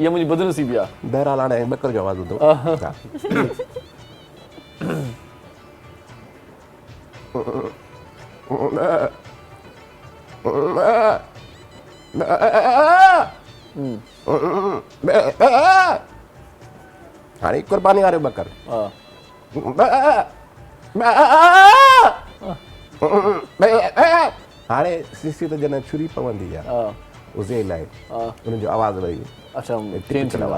इहा मुंहिंजी बदनसीबी आहे बहरहाल हाणे ॿकर जो आवाज़ ॿुधो हाणे कुर्बानी वारो ॿकर हाणे सीसी त जॾहिं छुरी पवंदी आहे उज़े लाइ उनजो आवाज़ वई अच्छा चेंज थियो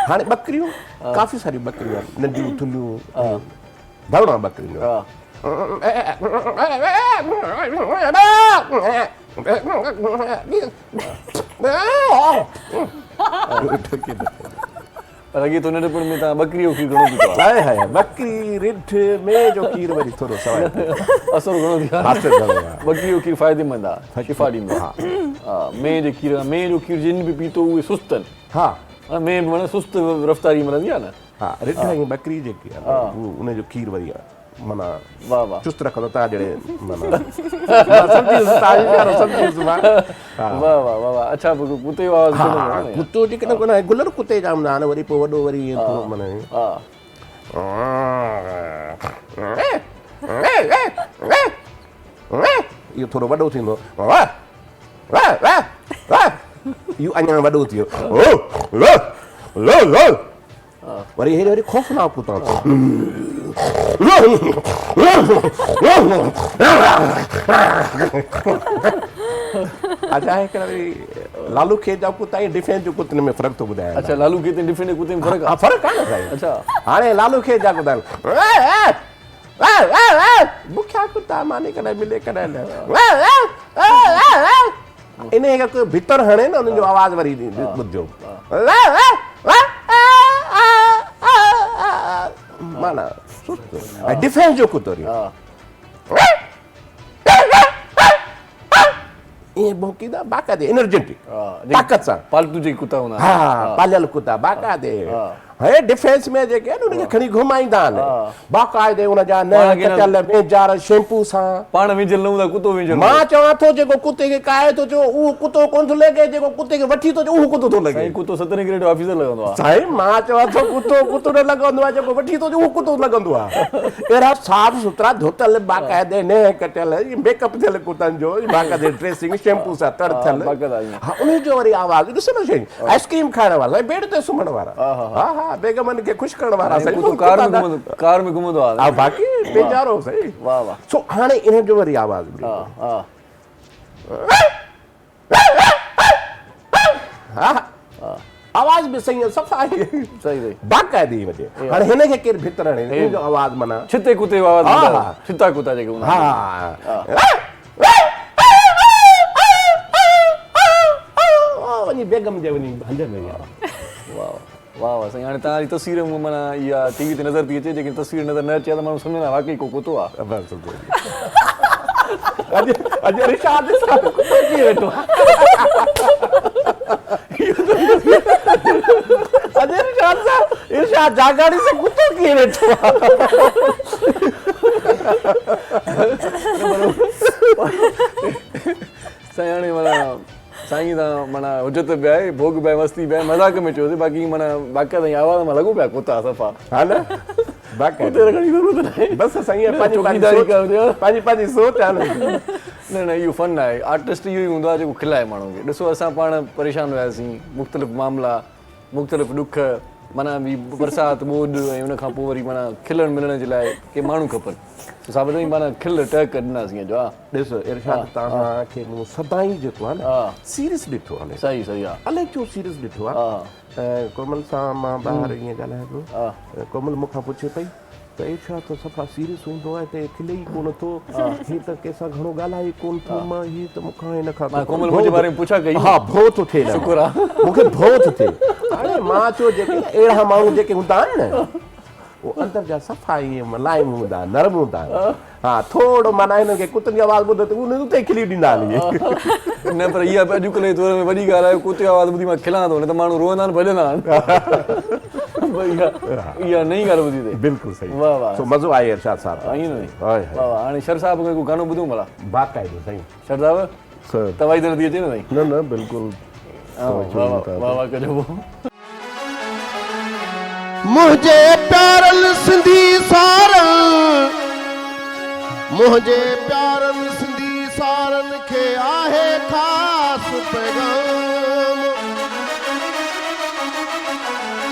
हाणे ॿकरियूं काफ़ी सारियूं ॿकरियूं आहिनि नंढियूं थुलियूं धाणा ॿकरियूं पर अॻे तो नंढपण में तव्हां ॿकरी जो खीर घणो पीतो आहे ॿकरी रिठ में जो खीर वरी थोरो सवाइ असरु घणो थी आहे ॿकरी जो खीर फ़ाइदेमंद आहे शिफ़ा ॾींदो आहे हा मेह जे खीर मेह जो खीर जिन बि पीतो उहे सुस्त आहिनि हा मेह माना सुस्त रफ़्तारी मिलंदी आहे न हा रिठ ऐं ॿकरी जेकी आहे उनजो खीर वरी आहे माना वाह वाह चुस्त रखंदो तव्हां जहिड़े माना वाह वाह वाह वाह अच्छा कुते जो आवाज़ कुतो जेके न कोन गुलर कुते जा हूंदा आहिनि वरी पोइ वॾो वरी थोरो माना इहो थोरो वॾो थींदो इहो अञा वॾो थी वियो वरी हेॾे वरी ख़ौफ़नाक कुता अच्छा हिकिड़ा वरी लालू खेत जा कुता ऐं डिफेंस जो कुतनि में फ़र्क़ु थो ॿुधाए अच्छा लालू खेत ऐं डिफेंस जे कुते में फ़र्क़ु आहे फ़र्क़ु आहे न साईं अच्छा हाणे लालू खेत जा कुता बुखिया कुता माने कॾहिं मिले कॾहिं न इन कोई भीतर हणे न उन्हनि जो आवाज़ वरी ॿुधिजो माना डिफेंस जो कुतो ईअं भौंकींदा बाक़ाइदे एनर्जेटिक ताक़त सां पालतू जेके कुता हूंदा हा पालियल कुता बाक़ाइदे हे डिफेंस में जेके आहिनि उनखे खणी घुमाईंदा आहिनि बाक़ाइदे उनजा न कटियल मेजार शैम्पू सां पाण विझल न हूंदा कुतो विझल मां चवां थो जेको कुते खे काए थो चओ उहो कुतो कोन थो लॻे जेको कुते खे वठी थो उहो कुतो थो लॻे कुतो 17 ग्रेड ऑफिसर लॻंदो आहे साईं मां चवां थो कुतो न लॻंदो आहे जेको वठी थो उहो कुतो लॻंदो आहे अहिड़ा साफ़ सुथरा धोतल बाक़ाइदे न कटियल मेकअप थियल कुतनि जो बाक़ाइदे ड्रेसिंग शैम्पू सां तर थियल हा उनजो वरी आवाज़ ॾिसो न साईं आइस्क्रीम खाइण वारा बेड ते सुम्हण वारा हा हा बेगमनि खे ख़ुशि करण वारा कार में घुमंदो आहे बाक़ी बेचारो सही वाह वाह सो हाणे इन जो वरी आवाज़ आवाज़ बि सही सफ़ा आहे सही सही बाक़ाइदे वॼे हाणे हिनखे केरु भितर हणे इन जो आवाज़ माना छिते कुते जो आवाज़ छिता कुता जेके हूंदा हा वञी बेगम जे वञी हंध में वाह वाह वाह साईं हाणे तव्हांजी तस्वीर माना इहा टीवी ते नज़र थी अचे जेकी तस्वीर नज़र न अचे त माण्हू सम्झंदा वाक़ई को कुतो आहे अॼु रिशाद कुतो कीअं वेठो अॼु इरशाद जागाड़ी से कुतो कीअं वेठो साईं हाणे माना साईं तव्हां माना हुजत बि आहे भोग बि आहे मस्ती बि आहे मज़ाक में चयोसीं बाक़ी माना बाक़ाइदा आवाज़ मां लॻो पिया कुता सफ़ा हा न कुते रखण जी ज़रूरत न आहे बसि साईं पंहिंजी सोच आहे न इहो फन आहे आर्टिस्ट इहो ई हूंदो आहे जेको खिलाए माण्हू खे ॾिसो असां पाण परेशान हुयासीं मुख़्तलिफ़ मामला मुख़्तलिफ़ ॾुख माना बि बरसाति ॿोॾ ऐं उनखां पोइ वरी माना खिलण मिलण जे लाइ के माण्हू खपनि साबित माना खिल टहक ॾिनासीं जो आहे ॾिसो इरशाद तव्हांखे मूं सदाईं जेको आहे न सीरियस ॾिठो आहे सही सही आहे अलाए छो सीरियस ॾिठो आहे कोमल सां मां ॿाहिरि ईअं ॻाल्हायां पियो कोमल मूंखां पुछे पई त इर्शाद त सफ़ा सीरियस हूंदो आहे त खिले ई कोन थो हीअ त कंहिंसां घणो ॻाल्हाए कोन थो मां हीअ त मूंखां हिन खां कोमल मुंहिंजे बारे में पुछा कई हा भउ थो थिए शुक्र आहे मूंखे भउ थो थिए हाणे मां चयो जेके अहिड़ा माण्हू जेके हूंदा आहिनि न उहो अंदरि जा सफ़ा ईअं मुलाइम हूंदा आहिनि नरम हूंदा आहिनि हा थोरो माना हिननि खे कुतनि जी आवाज़ ॿुधो त उन ते खिली ॾींदा आहिनि न पर इहा अॼुकल्ह जे दौर में वॾी ॻाल्हि आहे कुते जी आवाज़ ॿुधी मां खिलां थो न त माण्हू रोअंदा आहिनि भॼंदा आहिनि इहा नई ॻाल्हि ॿुधी अथई बिल्कुलु सही वाह वाह सो मज़ो आहे इरशाद साहब ईअं न वाह वाह हाणे शर साहिब खे को गानो ॿुधूं भला बाक़ाइदो साईं शर साहिब सर तवाई त नथी अचे न साईं न बिल्कुलु वाह वाह कजो मुझे प्यारन सिंधी सारन मुझे प्यारन सिंधी सारन के आहे खास पैगाम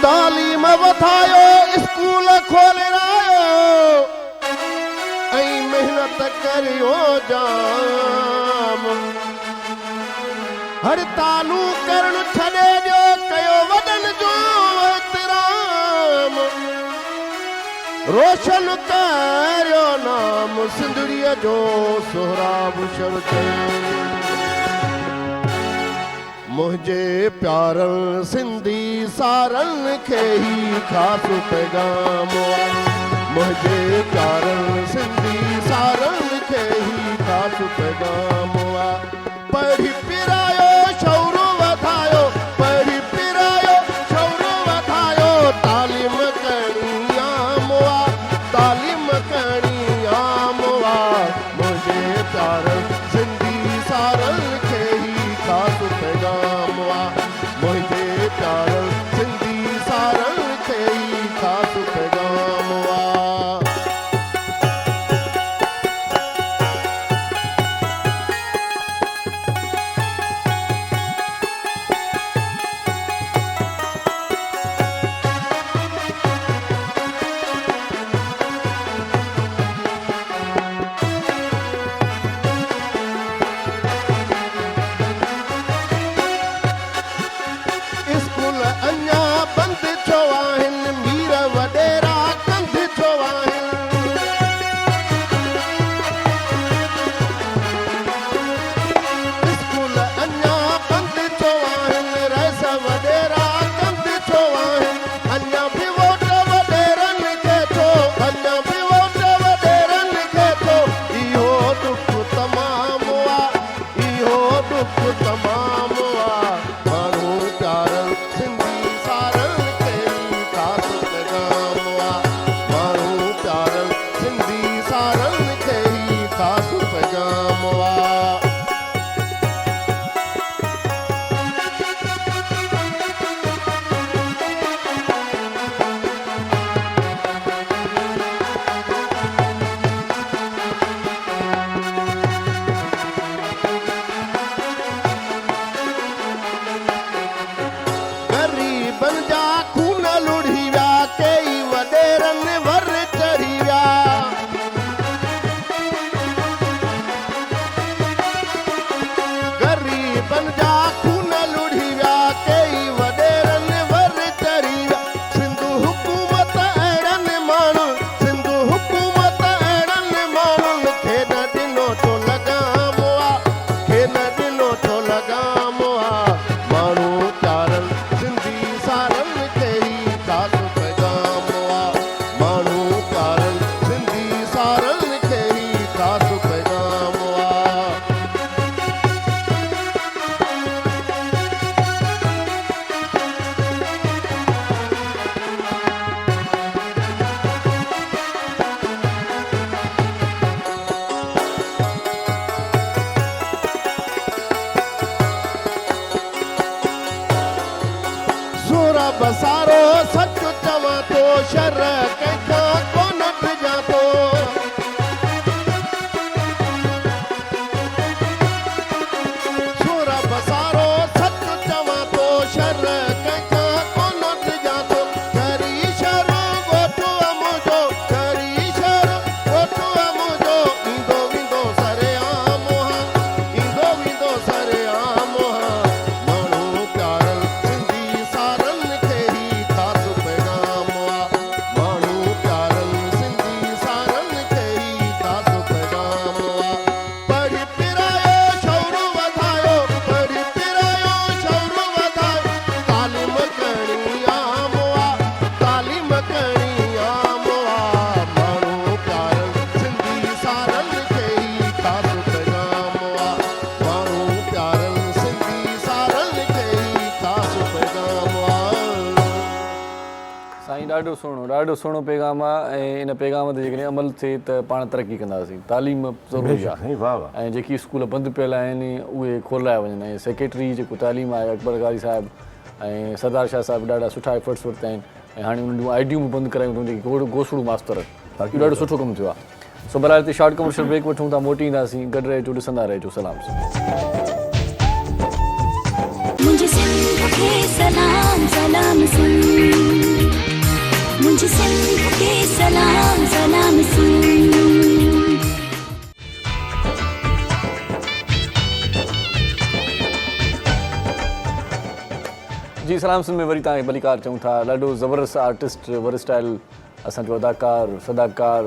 तालीम वधायो स्कूल खोलरायो ऐं मेहनत करियो जाम हड़तालू करण छॾे ॾियो कयो वॾनि जो रोशन करियो नाम सिंधड़ीअ जो सोहराब शर्त मुंहिंजे प्यारनि सिंधी सारनि खे ई ख़ासि पैगाम मुंहिंजे प्यारनि सिंधी सारनि खे ई ख़ासि पैगाम पढ़ी पिरायो शौर वधायो पढ़ी पिरायो शौर वधायो तालीम करणी आम तालीम करणी आम मुंहिंजे प्यारनि सिंधी सारनि खे ई ख़ासि पैगाम मुंहिंजे प्यारनि सिंधी सारनि खे ई ख़ासि पैगाम बसारो सच चवा तो शर कंहिंखां कोन डिॼा थो सुर बसारो सच चवा तो शर कंहिंखां कोन डिॼा थो करी शर ॻोठु मुंहिंजो करी शर ॻोठु मुंहिंजो ईंदो वेंदो सरेआम ईंदो वेंदो सरेआम माण्हू प्यारनि सिंधी सारनि खे ई ख़ासि पैगाम माण्हू ॾाढो सुहिणो पैगाम आहे ऐं इन पैगाम ते जेकॾहिं अमल थिए त पाण तरक़ी कंदासीं। तालीम ज़रूरी आहे ऐं जेकी स्कूल बंदि पियल आहिनि उहे खोलाए वञनि ऐं सेक्रेटरी जेको तालीम आहे अकबर कारी साहिबु ऐं सरदार शाह साहिबु ॾाढा सुठा एफर्ट्स वरिता आहिनि ऐं हाणे उन्हनि जूं आईडियूं बि बंदि करायूं अथऊं जेकी गोसड़ू मास्तर इहो ॾाढो सुठो कमु थियो आहे। सो बहरहाल हिते शॉर्ट कमर्शियल ब्रेक वठूं था, मोटी ईंदासीं, गॾु रहिजो, ॾिसंदा रहिजो। सलाम मुझे सिंध के सलाम सलाम सिंध, मुझे सिंध के सलाम सलाम सिंध। जी सलाम सिंध में वरी तव्हांखे भलीकार चऊं था। ॾाढो ज़बरदस्त आर्टिस्ट, वरस्टाइल असांजो अदाकार, सदाकार,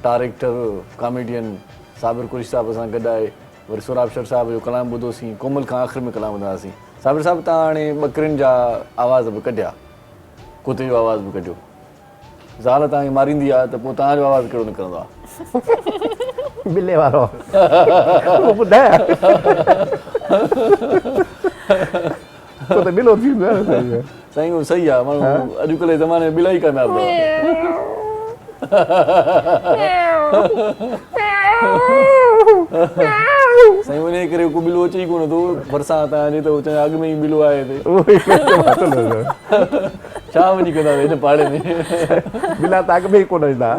डायरेक्टर, कॉमेडियन साबिर कुरैशी साहिबु असां गॾु आहे। वरी सोराब शर साहिब जो कलाम ॿुधोसीं, कोमल खां आख़िर में कलाम ॿुधासीं। साबिर साहिबु तव्हां हाणे ॿकरियुनि जा आवाज़ बि कढिया, कुते जो आवाज़ बि कढियो, ज़ाल तव्हांखे मारींदी आहे त पोइ तव्हांजो आवाज़ु कहिड़ो निकिरंदो आहे? बिले वारो ॿुधाया त बिलो थींदो आहे साईं, उहो सही आहे। माण्हू अॼुकल्ह जे ज़माने में बिला ई कामयाबु साईं, उन करे को बिलो अचे ई कोन थो भरिसां तव्हांजे, त चए अॻु में ई बिलो आहे हिते, छा वञी कंदा हिन पाड़े में? बिला त अॻु में ई कोन ईंदा,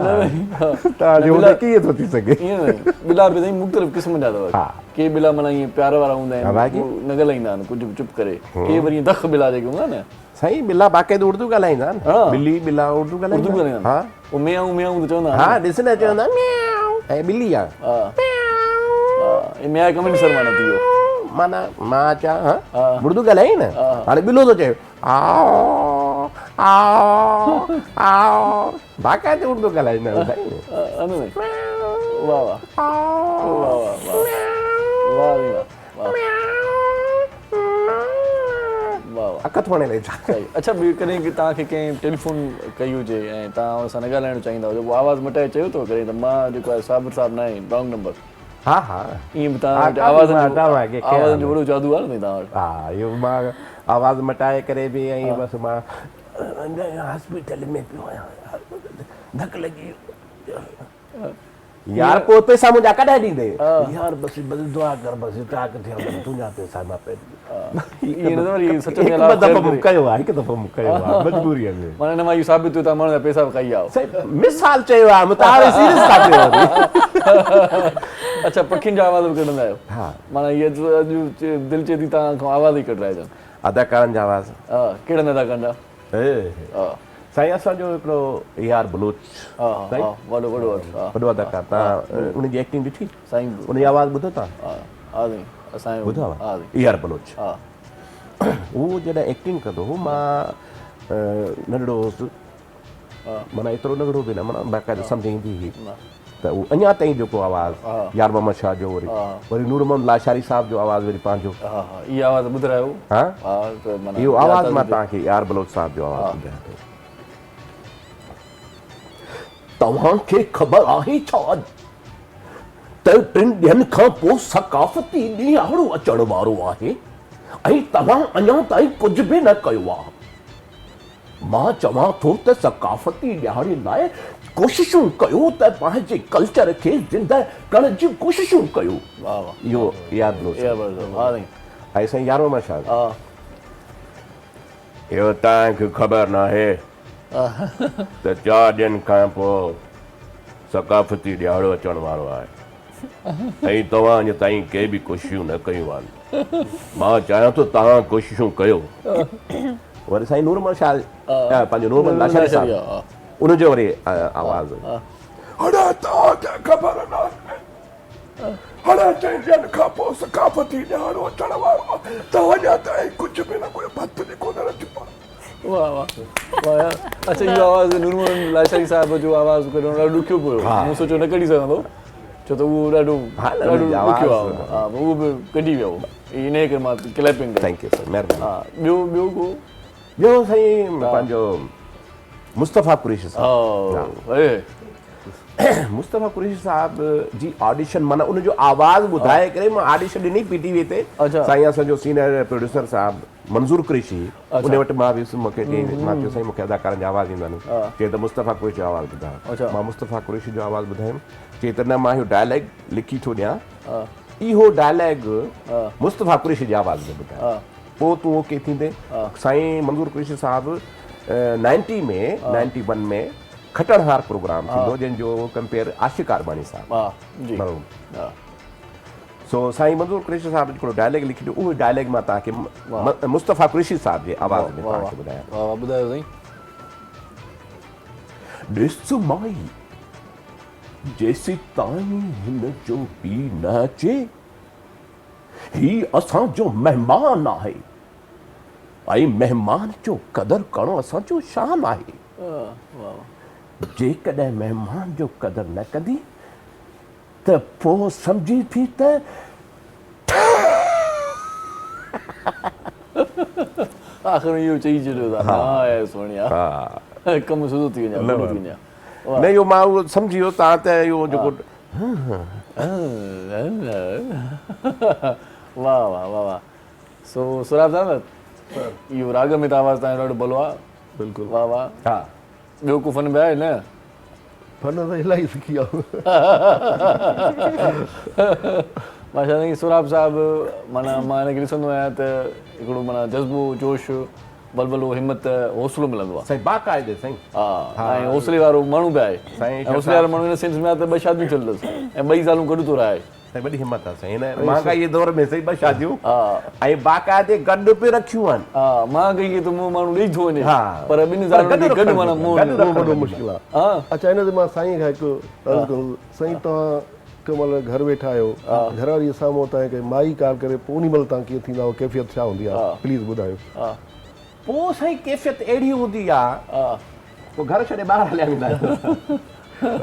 कीअं थो थी सघे? ईअं न, बिला बि साईं मुख़्तलिफ़ क़िस्म जा अथव। के बिला माना ईअं प्यार वारा हूंदा आहिनि, न ॻाल्हाईंदा आहिनि कुझु बि चुप करे। के वरी दख़ बिला जेके हूंदा आहिनि साईं, बिला बाक़ाइदो उर्दू ॻाल्हाईंदा आहिनि, बिली बिला उर्दू ॻाल्हाईंदा आहिनि। पोइ मियाऊं मियाऊं त चवंदा हा, ॾिस न चवंदा ऐं ॿिली आहे मिया कमेंट सर माना थी वियो, माना मां अचां उर्दू ॻाल्हाई न, हाणे ॿिलो थो चए बाक़ाइदो उर्दू ॻाल्हाईंदा आहिनि साईं। वाह वाह वाह वाह वाह, अख थोड़े ले सही। अच्छा, ॿियो कॾहिं तव्हांखे कंहिं टेलीफोन कई हुजे ऐं तव्हां हुन सां न ॻाल्हाइणु चाहींदा हुजो, उहो आवाज़ु मटाए चयो अथव करे त मां जेको आहे साबिर साहिबु न आहे, रॉन्ग नंबर? हा हा, ईअं बि तव्हां वटि आवाज़ जो वॾो जादू आहे न तव्हां वटि? हा, इहो मां आवाज़ु मटाए करे बि ऐं बसि मां हॉस्पिटल में पियो आहियां, धक लॻी यार, पोइ पैसा मुंहिंजा कॾहिं ॾींदे यार? बसि दुआ कर, बसि ताक़ थिया तुंहिंजा पैसा मां कयो आहे, हिकु दफ़ो मूं कयो आहे मजबूरीअ में, माना हिन मां इहो साबित थियो त माण्हू जा पैसा बि खाई आओ। मिसाल चयो आहे, अच्छा, पखियुनि जा आवाज़ बि कढंदा आहियो? हा, माना इहा अॼु दिलि चए थी तव्हां खां आवाज़ ई कढाइजनि। अदाकारनि जा आवाज़? कहिड़नि अदाकारनि जा? साईं, असांजो हिकिड़ो यार बलोच, वॾो अदाकार, तव्हां उनजी एक्टिंग ॾिठी साईं? उनजी आवाज़ ॿुधो था? ॿुधो यार बलोच, उहो जॾहिं एक्टिंग कंदो हो, मां नंढड़ो हुउसि, माना एतिरो नंढड़ो बि न, माना बाक़ाइदा सम्झ ईंदी हुई त उहो अञा ताईं जेको आवाज़ु यार मोहम्मद शाह जो, वरी नूर मोहम्मद लाशारी साहिब जो आवाज़ु वरी पंहिंजो, इहा आवाज़ ॿुधायो? हा, इहो आवाज़ु मां तव्हांखे यार बलोच साहिब जो आवाज़ु ॿुधायां थो। तव्हांखे ख़बर आहे छा त 3 ॾींहंनि खां पोइ सकाफ़ती ॾियारो अचण वारो आहे ऐं तव्हां अञा ताईं कुझु बि न कयो आहे। मां चवां थो त सकाफ़ती ॾियारे लाइ कोशिशूं कयो, त पंहिंजे कल्चर खे ज़िंदा करण जी कोशिशूं कयो। इहो यादि लो ऐं साईं यारो मां छा, इहो तव्हांखे ख़बर न आहे त 4 ॾींहंनि खां पोइ सकाफ़ती ॾियारो अचण वारो आहे ऐं तव्हां अञा ताईं के बि कोशिशूं न कयूं आहिनि। मां चाहियां थो तव्हां कोशिशूं कयो। वरी साईं नूर मोहम्मद शाह, पंहिंजो नूर मोहम्मद लाशारी साहिबु, उनजो वरी आवाज़ु, हाणे तव्हांखे ख़बर न आहे, हाणे 4 ॾींहंनि खां पोइ सकाफ़ती ॾियारो अचण वारो आहे, त अञा ताईं कुझु बि न कयो, भत बि कोन रचियो। वाह वाह वाह। अच्छा, इहो आवाज़ु नूर मोहम्मद लाशारी साहिब जो आवाज़ु कढणु ॾाढो ॾुखियो पियो, मूं सोचियो न कढी सघंदो, छो त उहो ॾाढो ॾुखियो आहे। हा, उहो बि कढी वियो, इन करे मां क्लैपिंग। थैंक यू सर, महिरबानी। हा, ॿियो को? ॿियो साईं पंहिंजो मुस्तफ़ा कुरैशी साहिबु, मुस्तफ़ा कुरैशी साहब जी ऑडिशन माना उन जो आवाज़ ॿुधाए करे मां ऑडिशन ॾिनी PTV ते। साईं असांजो सीनियर प्रोड्यूसर साहब मंज़ूर कुरैशी उन वटि मां वियुसि, मूंखे चई मां चयो साईं मूंखे अदाकारनि जी आवाज़ ईंदा आहिनि, चई त मुस्तफ़ा कुरैशी जो आवाज़ ॿुधायो। मां मुस्तफ़ा कुरैशी जो आवाज़ ॿुधायुमि, चई त न मां इहो डायलॉग लिखी थो ॾियां, इहो डायलॉग मुस्तफ़ा कुरैशी जी आवाज़ में ॿुधायो, पोइ तूं ओके थींदे। साईं मंज़ूर कुरैशी साहब 91 में खटणहार प्रोग्राम थींदो जंहिंजो कंपेयर आशिक़ आरबानी साहब। सो साईं मंज़ूर कुरैशी साहब हिकिड़ो डायलॉग लिखी ॾियो, उहो डायलॉग मां तव्हांखे मुस्तफ़ा कुरैशी साहब जे आवाज़ में तव्हांखे ॿुधायां। ॿुधायो साईं। ॾिस माई जेसी ताईं हिन जो पी न अचे, ही असांजो महिमान आहे ऐं महिमान जो क़दुरु करणो असांजो शान आहे। जेकॾहिं महिमान जो क़दुरु न कंदी त पोइ सम्झी थी त आख़िर में इहो चई छॾियो था। सोनिया कमु सुठो थी वञे, लॾो थी वञे। न इहो मां उहो सम्झी वियो तव्हां त इहो जेको वाह वाह वाह वाह। सो सुराब साहब इहो राग में त आवाज़ तव्हांजो ॾाढो भलो आहे। बिल्कुलु वाह वाह। हा ॿियो को फन में आहे न? फन त इलाही सिखी आहे। मां छा साईं सुराब साहब माना मां हिनखे ॾिसंदो आहियां त हिकिड़ो माना जज़्बो जोश बलबलो हिमत हौसलो मिलंदो आहे। साईं बाक़ाइदे साईं। हा ऐं हौसले वारो माण्हू बि आहे। ऐं हौसले वारो माण्हू हिन सेंस में आहे त 2 शादियूं थियल अथसि ऐं 2 सालूं गॾु थो रहे। साईं वॾी हिमत आहे साईं, हिन महांगाई दौर में साईं 2 शादियूं ऐं बाक़ाइदे गॾु पे रखियूं आहिनि। हा महांगाई त माण्हू ॾेई थो वञे पर 2 सालनि खे गॾु माना वॾो मुश्किल आहे। अच्छा हिन ते मां साईं खां हिकु अर्ज़ु करूं, साईं तव्हां कंहिं महिल घर वेठा आहियो, घर वारी साम्हूं तव्हांखे माई कार करे पोइ उन महिल तव्हां कीअं थींदा आहियो, कैफ़ियत छा हूंदी आहे, प्लीज़ ॿुधायो। पोइ साईं कैफ़ियत अहिड़ी हूंदी आहे, पोइ घर छॾे ॿाहिरि हलिया वेंदा आहियो।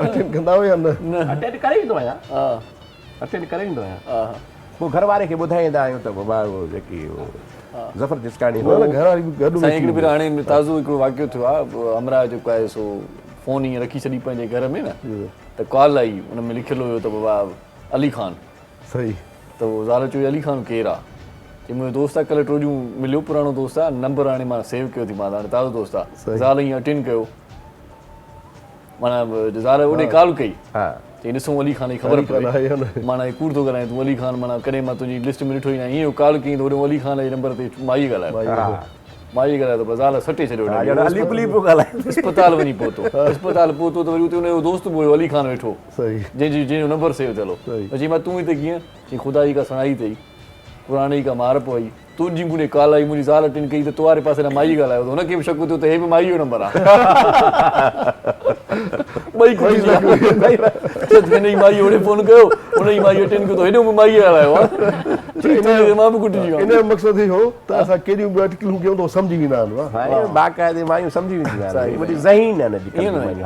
अटेंड कंदा आहियो या न? अटेंड करे ईंदो आहियां, अटेंड करे ईंदो आहियां। पोइ घर वारे खे ॿुधाईंदा आहियूं त बाबा उहो जेकी ज़फ़र जिस्कानी घर वारी बि गॾु। साईं हिकिड़ी भेरे हाणे ताज़ो हिकिड़ो वाक़ियो थियो आहे, अमरा जेको आहे सो फ़ोन ईअं रखी छॾी पंहिंजे घर में न, त कॉल आई, हुन में लिखियलु हुयो त बाबा अली ख़ान। सही। त उहो ज़ाल चयो अली ख़ान केरु आहे? चई मुंहिंजो दोस्त आहे, कल्ह 2 ॾींहं मिलियो, पुराणो दोस्त आहे, नंबर हाणे मां सेव कयो थी, मां हाणे ताज़ो दोस्त आहे। ज़ाल ईअं अटेंड कयो, माना ज़ाल ओॾे कॉल कई, चई ॾिसूं अली ख़ान जी ख़बर पई, माना कूड़ थो कराए तूं अली ख़ान, माना कॾहिं मां तुंहिंजी लिस्ट में ॾिठो ई न, ईअं कॉल कई त होॾे अली ख़ान जे नंबर ते माई ॻाल्हायो, माई ॻाल्हायो त ज़ाल सटे छॾियो, अस्पताल वञी पहुतो, अस्पताल पहुतो त वरी उते हुनजो दोस्त बि हुयो अली ख़ान वेठो, जंहिंजो नंबर सेव थियलो। चई मां तूं हिते कीअं? चई ख़ुदा जी का सुणाई अथई, पुराणी का मार पई, तुंहिंजी मुंहिंजी कॉल आई, मुंहिंजी ज़ाल अटेंड कई त तूं वारे पासे न माई ॻाल्हायो, त हुनखे बि शक थियो त हे बि माई जो नंबर आहे। हिनजी माई होॾे फ़ोन कयो, हुनजी माई अटेंड कयो त हेॾो बि माई ॻाल्हायो आहे, मां बि कुटिजी वियो। इन जो मक़सदु इहो त असां केॾियूं बि अटकलूं कयूं त सम्झी वेंदा आहिनि, बाक़ाइदे मायूं सम्झी वेंदियूं आहिनि, ज़हीन आहिनि।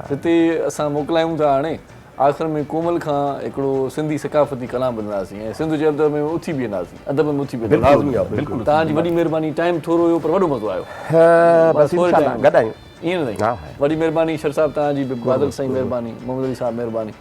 हिते असां मोकिलायूं था हाणे आख़िर में कोमल खां हिकिड़ो सिंधी सकाफ़ती कलाम ॿुधंदासीं ऐं सिंध जे अदब में उथी बीहंदासीं, अदब में उथी बीहंदासीं। तव्हांजी वॾी महिरबानी, टाइम थोरो हुयो पर वॾो मज़ो आयो। ईअं न साईं, वॾी महिरबानी शर साहिब तव्हांजी, बादल साईं महिरबानी, मोहम्मद अली साहिब महिरबानी।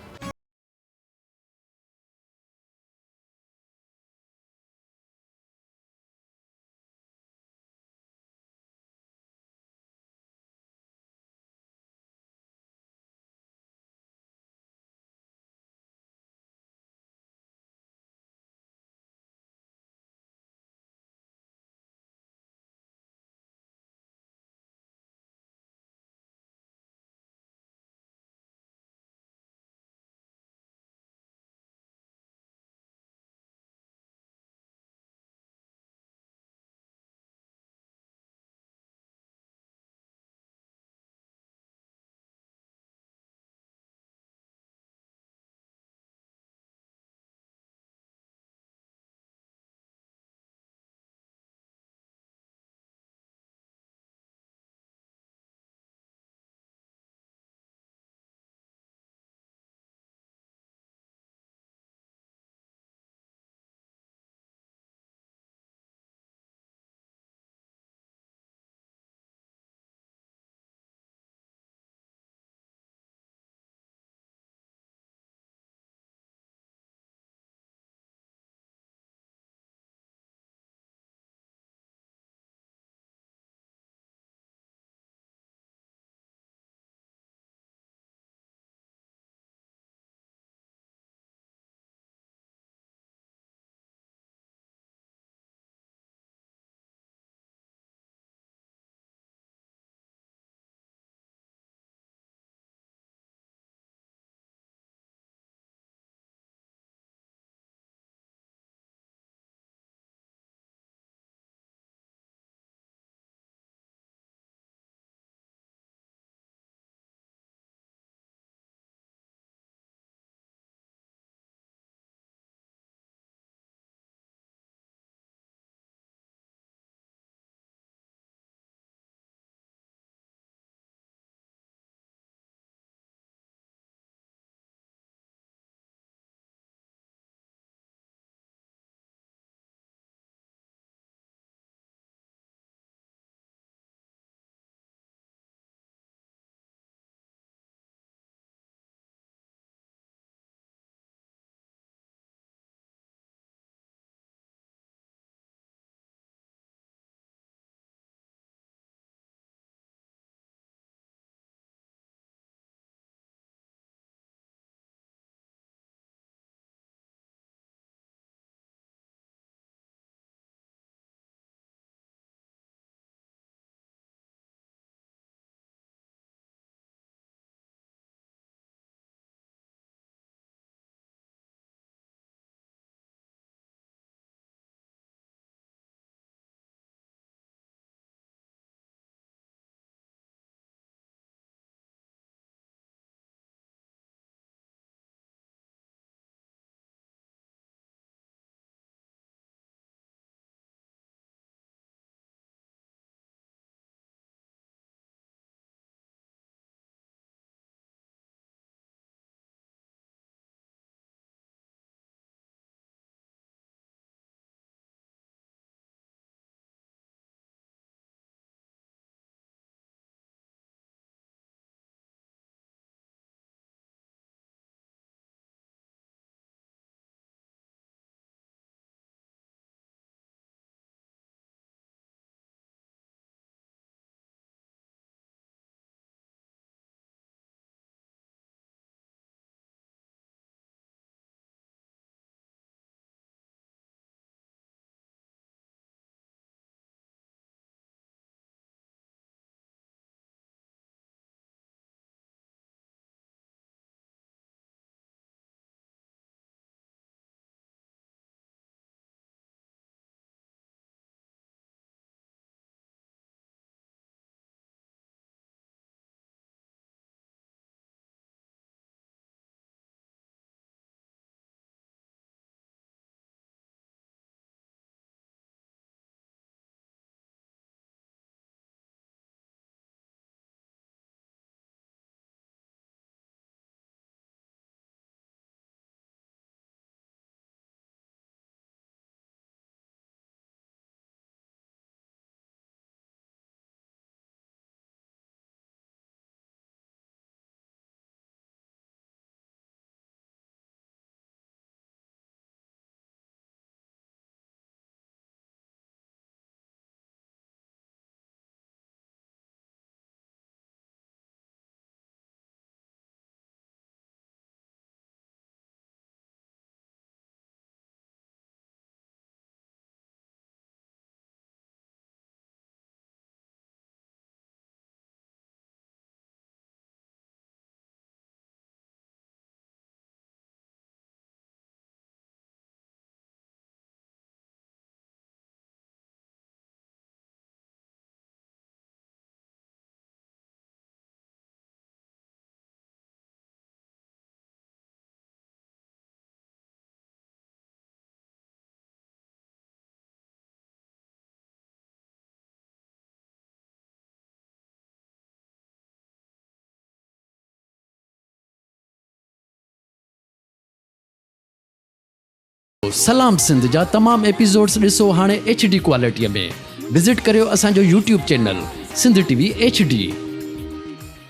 सलाम सिंध जा तमाम एपिसोड्स ॾिसो हाणे HD क्वालिटीअ में। विज़िट करियो असांजो YouTube channel Sindh TV HD।